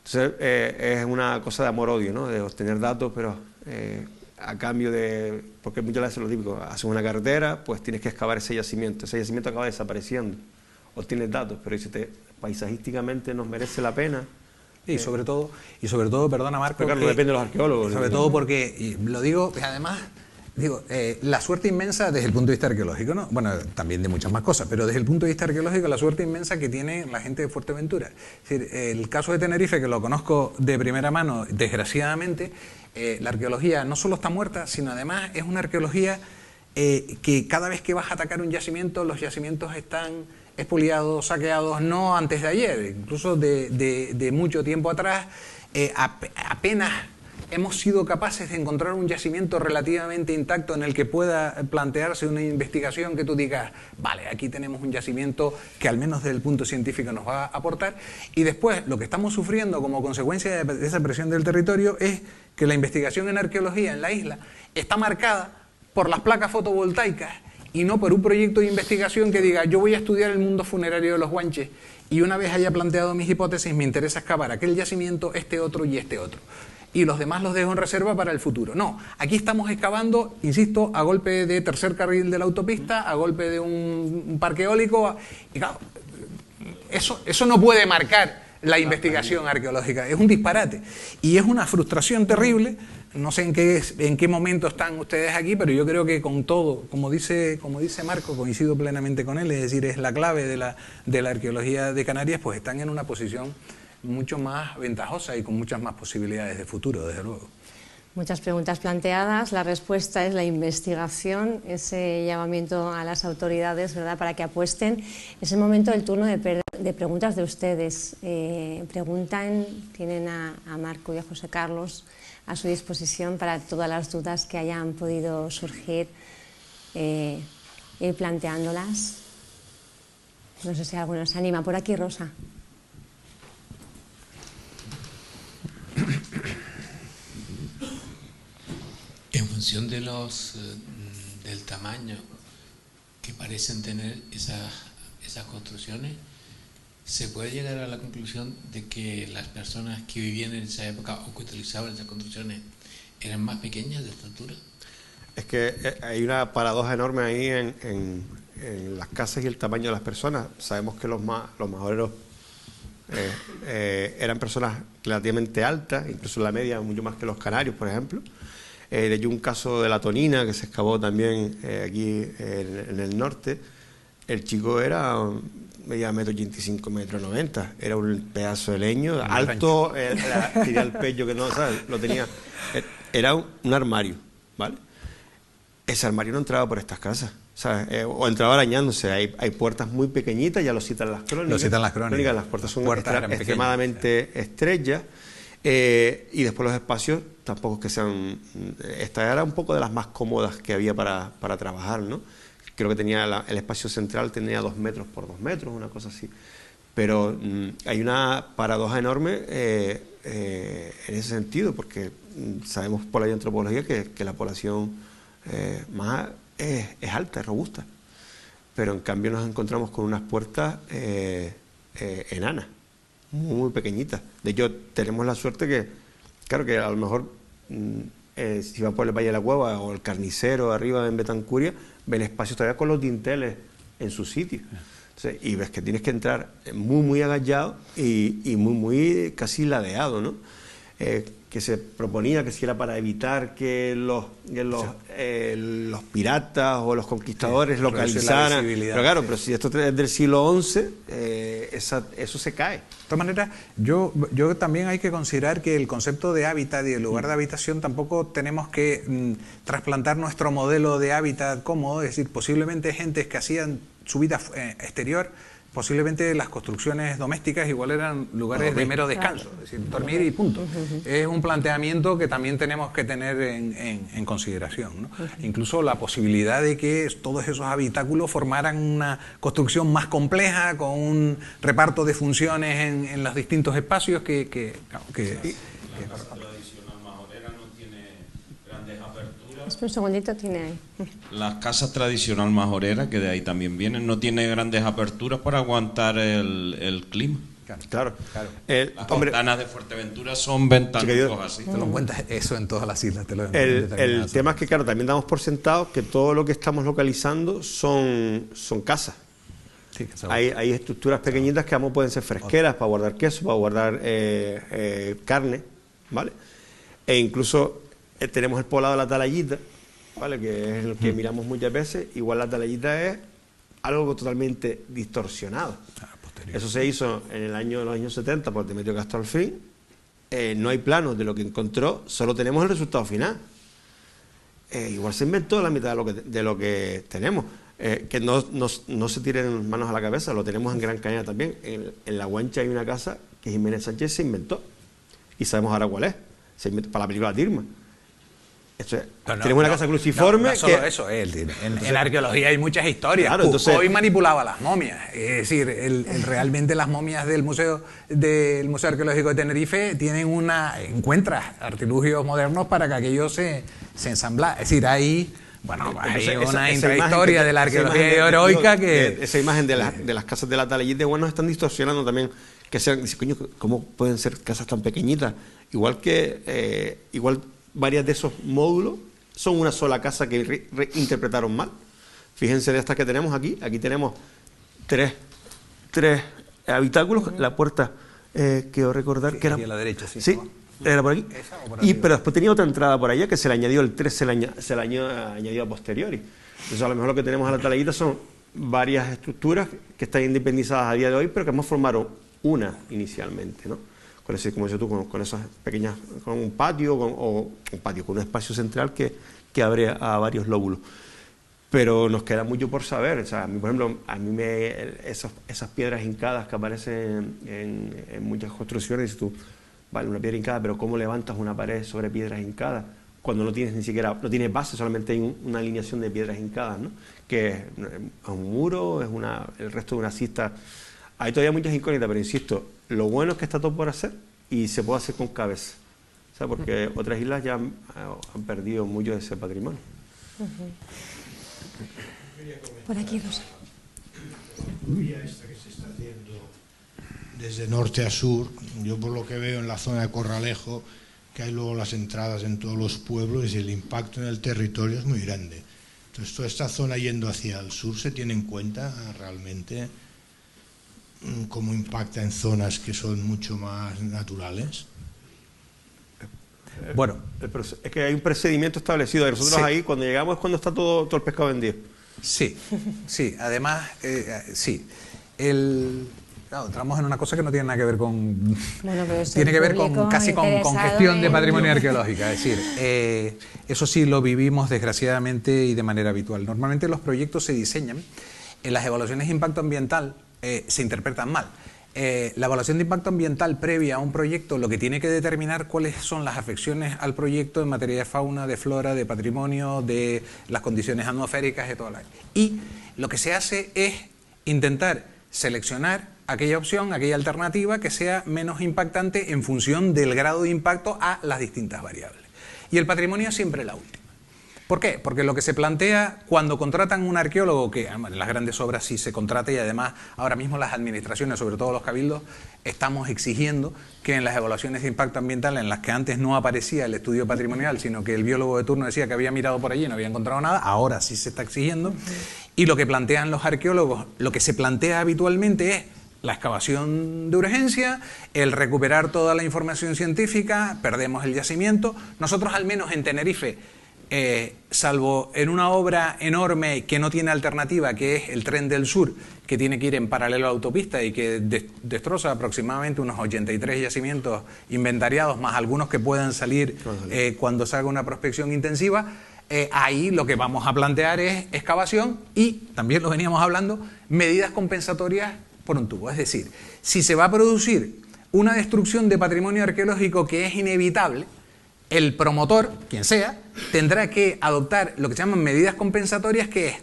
Entonces, es una cosa de amor-odio, ¿no? De obtener datos, pero a cambio de... Porque muchas veces lo típico, haces una carretera, pues tienes que excavar ese yacimiento acaba desapareciendo. Obtienes datos, pero paisajísticamente nos merece la pena. Y sobre todo, perdona Marco, pero claro, no depende de los arqueólogos. Sobre todo porque, y lo digo, además... la suerte inmensa desde el punto de vista arqueológico, ¿no? Bueno, también de muchas más cosas, pero desde el punto de vista arqueológico, la suerte inmensa que tiene la gente de Fuerteventura. Es decir, el caso de Tenerife, que lo conozco de primera mano, desgraciadamente, la arqueología no solo está muerta, sino además es una arqueología que cada vez que vas a atacar un yacimiento, los yacimientos están expoliados, saqueados, no antes de ayer, incluso de mucho tiempo atrás, apenas hemos sido capaces de encontrar un yacimiento relativamente intacto en el que pueda plantearse una investigación que tú digas, vale, aquí tenemos un yacimiento que al menos desde el punto científico nos va a aportar, y después lo que estamos sufriendo como consecuencia de esa presión del territorio es que la investigación en arqueología en la isla está marcada por las placas fotovoltaicas y no por un proyecto de investigación que diga, yo voy a estudiar el mundo funerario de los Guanches y una vez haya planteado mis hipótesis me interesa excavar aquel yacimiento, este otro y este otro. y los demás los dejo en reserva para el futuro. No, aquí estamos excavando, insisto, a golpe de tercer carril de la autopista, a golpe de un parque eólico, y claro, eso no puede marcar la investigación arqueológica, es un disparate y es una frustración terrible. No sé en qué momento están ustedes aquí, pero yo creo que con todo, como dice Marco, coincido plenamente con él, es decir, es la clave de la arqueología de Canarias, pues están en una posición mucho más ventajosa y con muchas más posibilidades de futuro, desde luego. Muchas preguntas planteadas, la respuesta es la investigación, ese llamamiento a las autoridades, ¿verdad?, para que apuesten. Es el momento del turno de preguntas de ustedes. Preguntan, tienen a Marco y a José Carlos a su disposición para todas las dudas que hayan podido surgir, ir planteándolas. No sé si alguno se anima. Por aquí, Rosa. En función de del tamaño que parecen tener esas construcciones, ¿se puede llegar a la conclusión de que las personas que vivían en esa época o que utilizaban esas construcciones eran más pequeñas de estatura? Es que hay una paradoja enorme ahí en las casas y el tamaño de las personas. Sabemos que los majoreros eran personas relativamente altas, incluso en la media mucho más que los canarios, por ejemplo. Hay un caso de la Tonina que se excavó también aquí en el norte. El chico medía 1,85 m, 1,90 m. Era un pedazo de leño, alto, tenía el pecho que no, ¿sabes? Lo tenía. Era un armario, ¿vale? Ese armario no entraba por estas casas, ¿sabes? O entraba arañándose. Hay puertas muy pequeñitas, ya lo citan las crónicas. Lo citan las crónicas. Las puertas son extremadamente estrechas. Y después los espacios tampoco es que sean... Esta era un poco de las más cómodas que había para trabajar, ¿no? Creo que tenía el espacio central tenía 2 metros por 2 metros, una cosa así. Pero hay una paradoja enorme en ese sentido, porque sabemos por la antropología que la población más es alta, es robusta. Pero en cambio nos encontramos con unas puertas enanas, muy pequeñitas. De hecho, tenemos la suerte que, claro, que a lo mejor si va por el Valle de la Cueva o el Carnicero arriba en Betancuria, ven espacios todavía con los dinteles en su sitio. Entonces, y ves que tienes que entrar muy agachado y muy casi ladeado, ¿no? Que se proponía que si era para evitar que los piratas o los conquistadores localizaran. Pero claro, pero si esto es del siglo XI, eso se cae. De todas maneras, yo también hay que considerar que el concepto de hábitat y el lugar de habitación tampoco tenemos que trasplantar nuestro modelo de hábitat cómodo, es decir, posiblemente gentes que hacían su vida exterior, posiblemente las construcciones domésticas igual eran lugares de mero descanso, es decir, dormir y punto. Es un planteamiento que también tenemos que tener en consideración, ¿no? Incluso la posibilidad de que todos esos habitáculos formaran una construcción más compleja, con un reparto de funciones en los distintos espacios que Un segundito, tiene ahí. La casa tradicional majorera, que de ahí también vienen, no tiene grandes aperturas para aguantar el clima. Claro. Las ventanas de Fuerteventura son ventanas así. Te lo encuentras eso en todas las islas. El tema es que, claro, también damos por sentado que todo lo que estamos localizando son casas. Sí, hay estructuras pequeñitas que pueden ser fresqueras para guardar queso, para guardar carne, ¿vale? E incluso tenemos el poblado de la Atalayita, ¿vale?, que es el que miramos muchas veces. Igual la Atalayita es algo totalmente distorsionado. Eso se hizo en los años 70 por Demetrio Castro Alfín. No hay planos de lo que encontró, solo tenemos el resultado final. Igual se inventó la mitad de lo que tenemos. Que no se tiren manos a la cabeza, lo tenemos en Gran Canaria también. En La Guancha hay una casa que Jiménez Sánchez se inventó, y sabemos ahora cuál es, para la película Tirma. Tenemos una casa cruciforme. No solo eso, en la arqueología hay muchas historias. Claro, entonces, hoy manipulaba las momias. Es decir, realmente las momias del Museo Arqueológico de Tenerife encuentras artilugios modernos para que aquello se ensambla. Es decir, hay Bueno, hay Entonces, una esa intrahistoria de la arqueología heroica que... Esa imagen de las casas de la Talayit de Huernos están distorsionando también, que sean, coño, ¿cómo pueden ser casas tan pequeñitas? Igual varias de esos módulos son una sola casa que reinterpretaron mal. Fíjense de estas que tenemos aquí tenemos tres habitáculos, la puerta, quiero recordar que era... Aquí a la derecha, sí. Sí, era por aquí. Pero después tenía otra entrada por allá que se le añadió el 3, se le añadió a posteriori. Entonces a lo mejor lo que tenemos a la Talayita son varias estructuras que están independizadas a día de hoy, pero que hemos formado una inicialmente, ¿no? Con ese, como dices tú, con esas pequeñas, con un patio, con un espacio central que abre a varios lóbulos. Pero nos queda mucho por saber. O sea, por ejemplo, esas piedras hincadas que aparecen en muchas construcciones, dices tú, vale, una piedra hincada, pero ¿cómo levantas una pared sobre piedras hincadas? Cuando no tienes no tienes base, solamente hay una alineación de piedras hincadas, ¿no? Que es un muro, el resto de una cista. Hay todavía muchas incógnitas, pero insisto, lo bueno es que está todo por hacer y se puede hacer con cabeza. O sea, porque otras islas ya han perdido mucho de ese patrimonio. Por aquí, Rosa. Esta que se está haciendo desde norte a sur, yo por lo que veo en la zona de Corralejo, que hay luego las entradas en todos los pueblos y el impacto en el territorio es muy grande. Entonces toda esta zona yendo hacia el sur se tiene en cuenta realmente cómo impacta en zonas que son mucho más naturales. Bueno, es que hay un procedimiento establecido. Nosotros sí. Ahí, cuando llegamos, es cuando está todo el pescado vendido. Sí, además, sí. Claro, entramos en una cosa que no tiene nada que ver con... Bueno, pero tiene que ver casi con gestión de patrimonio arqueológico. Es decir, eso sí lo vivimos desgraciadamente y de manera habitual. Normalmente los proyectos se diseñan, en las evaluaciones de impacto ambiental se interpretan mal. La evaluación de impacto ambiental previa a un proyecto lo que tiene que determinar cuáles son las afecciones al proyecto en materia de fauna, de flora, de patrimonio, de las condiciones atmosféricas y todo. Y lo que se hace es intentar seleccionar aquella opción, aquella alternativa que sea menos impactante en función del grado de impacto a las distintas variables. Y el patrimonio es siempre la última. ¿Por qué? Porque lo que se plantea cuando contratan un arqueólogo, que en las grandes obras sí se contrata y además ahora mismo las administraciones, sobre todo los cabildos, estamos exigiendo que en las evaluaciones de impacto ambiental en las que antes no aparecía el estudio patrimonial, sino que el biólogo de turno decía que había mirado por allí y no había encontrado nada, ahora sí se está exigiendo. Y lo que plantean los arqueólogos, lo que se plantea habitualmente es la excavación de urgencia, el recuperar toda la información científica, perdemos el yacimiento. Nosotros al menos en Tenerife, salvo en una obra enorme que no tiene alternativa, que es el Tren del Sur, que tiene que ir en paralelo a la autopista y que destroza aproximadamente unos 83 yacimientos inventariados, más algunos que puedan salir cuando se haga una prospección intensiva, ahí lo que vamos a plantear es excavación y, también lo veníamos hablando, medidas compensatorias por un tubo. Es decir, si se va a producir una destrucción de patrimonio arqueológico que es inevitable, el promotor, quien sea, tendrá que adoptar lo que se llaman medidas compensatorias, que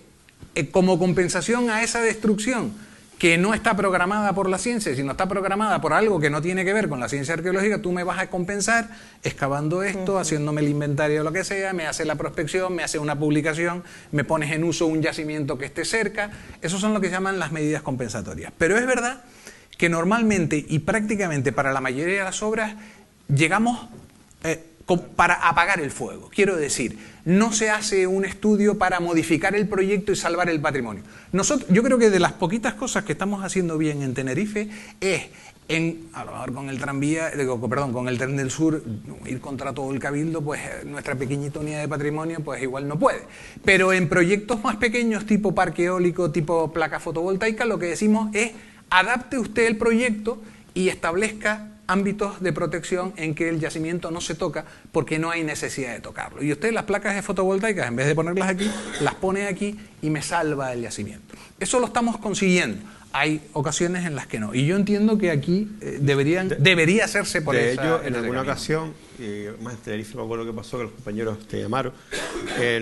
es como compensación a esa destrucción que no está programada por la ciencia, sino está programada por algo que no tiene que ver con la ciencia arqueológica, tú me vas a compensar excavando esto, haciéndome el inventario o lo que sea, me hace la prospección, me hace una publicación, me pones en uso un yacimiento que esté cerca. Esos son lo que se llaman las medidas compensatorias. Pero es verdad que normalmente y prácticamente para la mayoría de las obras llegamos para apagar el fuego. Quiero decir, no se hace un estudio para modificar el proyecto y salvar el patrimonio. Yo creo que de las poquitas cosas que estamos haciendo bien en Tenerife es, a lo mejor con el tranvía, con el Tren del Sur, ir contra todo el cabildo, pues nuestra pequeñita unidad de patrimonio pues igual no puede. Pero en proyectos más pequeños, tipo parque eólico, tipo placa fotovoltaica, lo que decimos es, adapte usted el proyecto y establezca ámbitos de protección en que el yacimiento no se toca porque no hay necesidad de tocarlo. Y usted las placas de fotovoltaicas, en vez de ponerlas aquí, las pone aquí y me salva el yacimiento. Eso lo estamos consiguiendo. Hay ocasiones en las que no. Y yo entiendo que aquí debería hacerse por de esa... ello, en alguna ocasión, y más en Tenerife me acuerdo que pasó, que los compañeros te llamaron,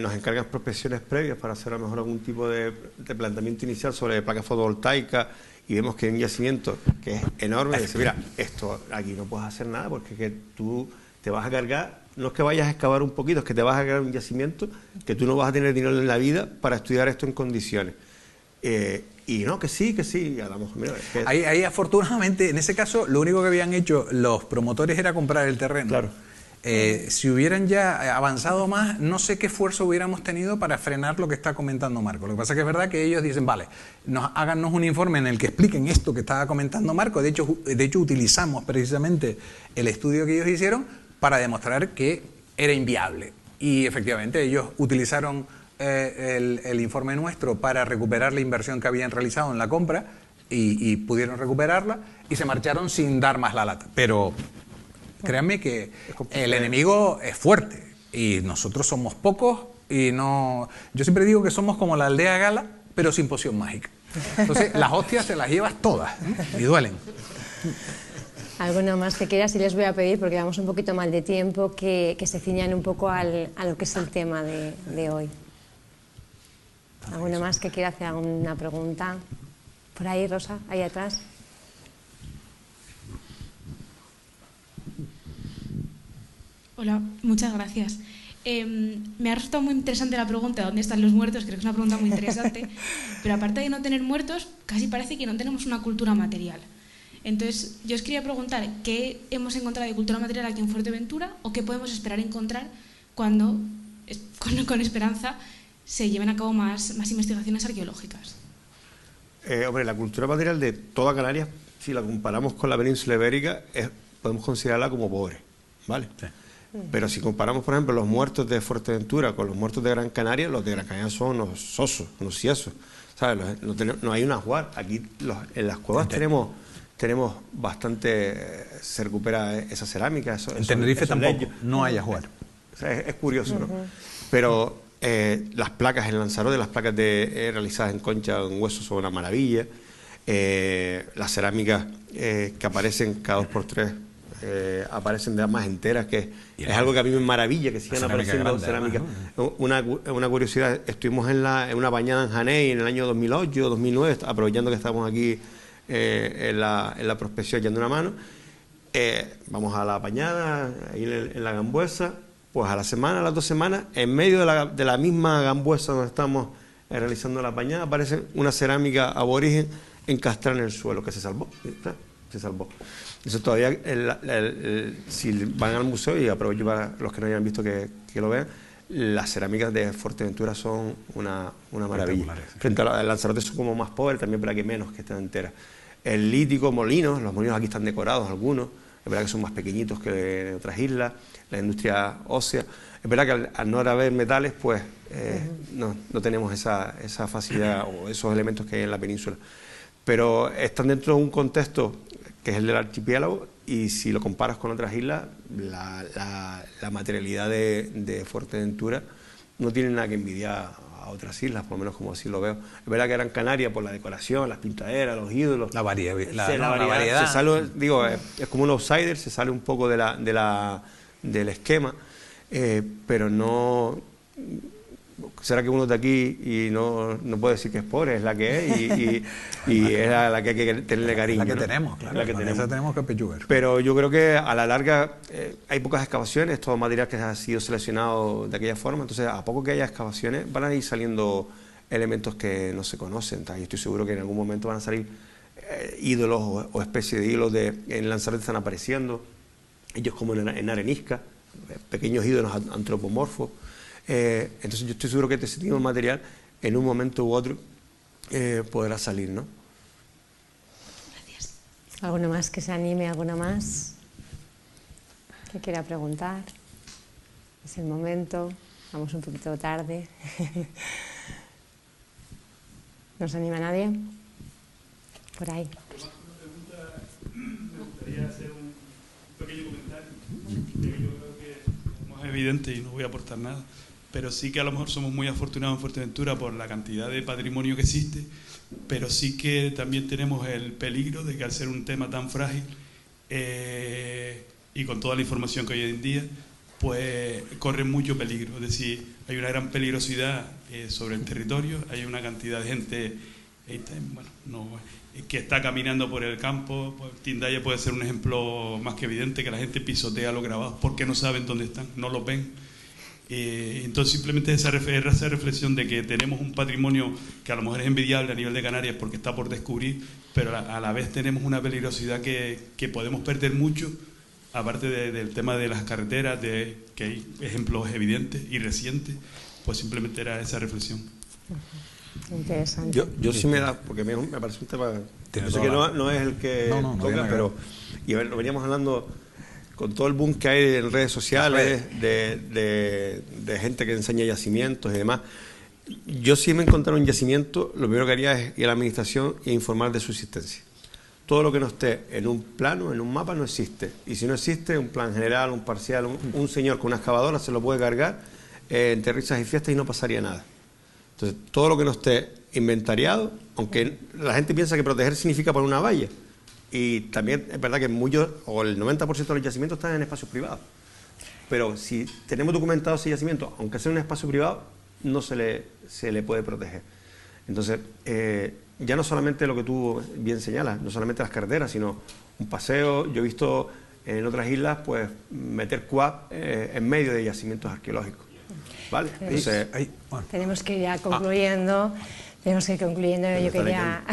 nos encargan prospecciones previas para hacer a lo mejor algún tipo de planteamiento inicial sobre placas fotovoltaicas, y vemos que hay un yacimiento que es enorme y dice, mira, esto aquí no puedes hacer nada porque que tú te vas a cargar, no es que vayas a excavar un poquito, es que te vas a cargar un yacimiento que tú no vas a tener dinero en la vida para estudiar esto en condiciones. Y no, que sí, y hablamos, mira, ahí afortunadamente, en ese caso, lo único que habían hecho los promotores era comprar el terreno. Claro. Si hubieran ya avanzado más, no sé qué esfuerzo hubiéramos tenido para frenar lo que está comentando Marco. Lo que pasa es que es verdad que ellos dicen, vale, háganos un informe en el que expliquen esto que estaba comentando Marco. De hecho utilizamos precisamente el estudio que ellos hicieron para demostrar que era inviable. Y efectivamente ellos utilizaron el informe nuestro para recuperar la inversión que habían realizado en la compra y pudieron recuperarla y se marcharon sin dar más la lata. Pero créanme que el enemigo es fuerte y nosotros somos pocos y no... Yo siempre digo que somos como la aldea gala, pero sin poción mágica. Entonces las hostias te las llevas todas, ¿eh? Y duelen. ¿Alguno más que quieras? Y les voy a pedir, porque vamos un poquito mal de tiempo, que se ciñan un poco a lo que es el tema de hoy. ¿Alguno más que quiera hacer alguna pregunta? Por ahí, Rosa, ahí atrás. Hola, muchas gracias. Me ha resultado muy interesante la pregunta ¿dónde están los muertos? Creo que es una pregunta muy interesante, pero aparte de no tener muertos, casi parece que no tenemos una cultura material. Entonces, yo os quería preguntar ¿qué hemos encontrado de cultura material aquí en Fuerteventura o qué podemos esperar encontrar cuando, con esperanza, se lleven a cabo más investigaciones arqueológicas? Hombre, la cultura material de toda Canarias, si la comparamos con la península ibérica, podemos considerarla como pobre, ¿vale? Sí. Pero si comparamos, por ejemplo, los muertos de Fuerteventura con los muertos de Gran Canaria, los de Gran Canaria son unos sosos, unos ciesos, ¿sabes? No hay un ajuar. Aquí en las cuevas tenemos bastante, se recupera esa cerámica. En Tenerife tampoco, no hay ajuar. O sea, es curioso, ¿no? Pero las placas en Lanzarote, las placas realizadas en concha o en hueso son una maravilla. Las cerámicas que aparecen cada 2 por 3 aparecen de más enteras, que es algo que a mí me maravilla que sigan apareciendo cerámicas. Una curiosidad, estuvimos en una bañada en Janey en el año 2008, 2009, aprovechando que estamos aquí en la prospección echando una mano. Vamos a la bañada, ahí en la Gambuesa, pues a la semana, a las 2 semanas, en medio de la misma Gambuesa donde estamos realizando la bañada, aparece una cerámica aborigen encastrada en el suelo, que se salvó. Eso todavía, si van al museo, y aprovecho para los que no hayan visto que lo vean, las cerámicas de Fuerteventura son una maravilla. Frente a Lanzarote son como más pobres, también para que menos que estén enteras. El lítico, molinos, los molinos aquí están decorados algunos, es verdad que son más pequeñitos que en otras islas, la industria ósea. Es verdad que al no haber metales, pues no tenemos esa facilidad o esos elementos que hay en la península. Pero están dentro de un contexto que es el del archipiélago, y si lo comparas con otras islas, la materialidad de Fuerteventura no tiene nada que envidiar a otras islas, por lo menos como así lo veo. Es verdad que Gran Canaria, por la decoración, las pintaderas, los ídolos, la variedad. Se sale, digo, es como un outsider, se sale un poco del esquema, pero no... Será que uno de aquí y no puede decir que es pobre, es la que es, y es a la que hay que tenerle cariño. La que tenemos, claro. La que tenemos que pechugar. Pero yo creo que a la larga hay pocas excavaciones, todo material que ha sido seleccionado de aquella forma, entonces a poco que haya excavaciones van a ir saliendo elementos que no se conocen, y estoy seguro que en algún momento van a salir ídolos o especies de ídolos en Lanzarote están apareciendo, ellos como en arenisca, pequeños ídolos antropomorfos. Entonces yo estoy seguro que este tipo de material en un momento u otro podrá salir, ¿no? Gracias. ¿Alguno más que se anime? ¿Alguno más que quiera preguntar? Es el momento, vamos un poquito tarde. ¿No se anima nadie? Por ahí. Me gustaría hacer un pequeño comentario, que yo creo que es más evidente y no voy a aportar nada. Pero sí que a lo mejor somos muy afortunados en Fuerteventura por la cantidad de patrimonio que existe, pero sí que también tenemos el peligro de que al ser un tema tan frágil y con toda la información que hay hoy en día, pues corre mucho peligro. Es decir, hay una gran peligrosidad sobre el territorio, hay una cantidad de gente bueno, no, que está caminando por el campo. Pues, Tindaya puede ser un ejemplo más que evidente, que la gente pisotea los grabados porque no saben dónde están, no los ven. Entonces simplemente esa reflexión de que tenemos un patrimonio que a lo mejor es envidiable a nivel de Canarias porque está por descubrir, pero a la vez tenemos una peligrosidad que podemos perder mucho, aparte del tema de las carreteras, de que hay ejemplos evidentes y recientes. Pues simplemente era esa reflexión. Interesante. Yo sí me da, porque me parece un tema, yo sé que no es el que toca, pero y a ver, lo veníamos hablando con todo el boom que hay en redes sociales, de gente que enseña yacimientos y demás. Yo sí me encontrara un yacimiento, lo primero que haría es ir a la administración e informar de su existencia. Todo lo que no esté en un plano, en un mapa, no existe. Y si no existe, un plan general, un parcial, un señor con una excavadora se lo puede cargar entre risas y fiestas y no pasaría nada. Entonces, todo lo que no esté inventariado, aunque la gente piensa que proteger significa poner una valla, y también es verdad que muchos, o el 90% de los yacimientos están en espacios privados, pero si tenemos documentado ese yacimiento, aunque sea en un espacio privado, no se le puede proteger. Entonces, ya no solamente lo que tú bien señalas, no solamente las carreteras, sino un paseo. Yo he visto en otras islas pues meter quad en medio de yacimientos arqueológicos. ¿Vale? Entonces, tenemos que ir ya concluyendo. Tenemos que ir concluyendo. Yo quería...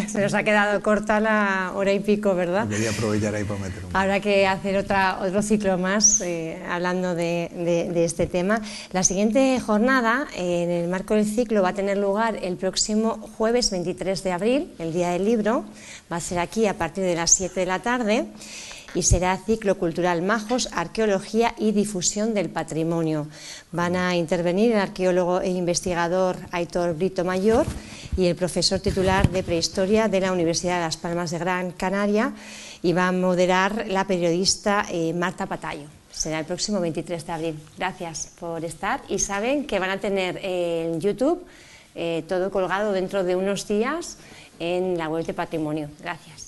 Se nos ha quedado corta la hora y pico, ¿verdad? Quería aprovechar ahí para meter un... Habrá que hacer otro ciclo más hablando de este tema. La siguiente jornada, en el marco del ciclo, va a tener lugar el próximo jueves 23 de abril, el Día del Libro. Va a ser aquí a partir de las 7 de la tarde. Y será ciclo cultural Majos, arqueología y difusión del patrimonio. Van a intervenir el arqueólogo e investigador Aitor Brito Mayor y el profesor titular de prehistoria de la Universidad de Las Palmas de Gran Canaria, y va a moderar la periodista Marta Patayo. Será el próximo 23 de abril. Gracias por estar, y saben que van a tener en YouTube todo colgado dentro de unos días en la web de Patrimonio. Gracias.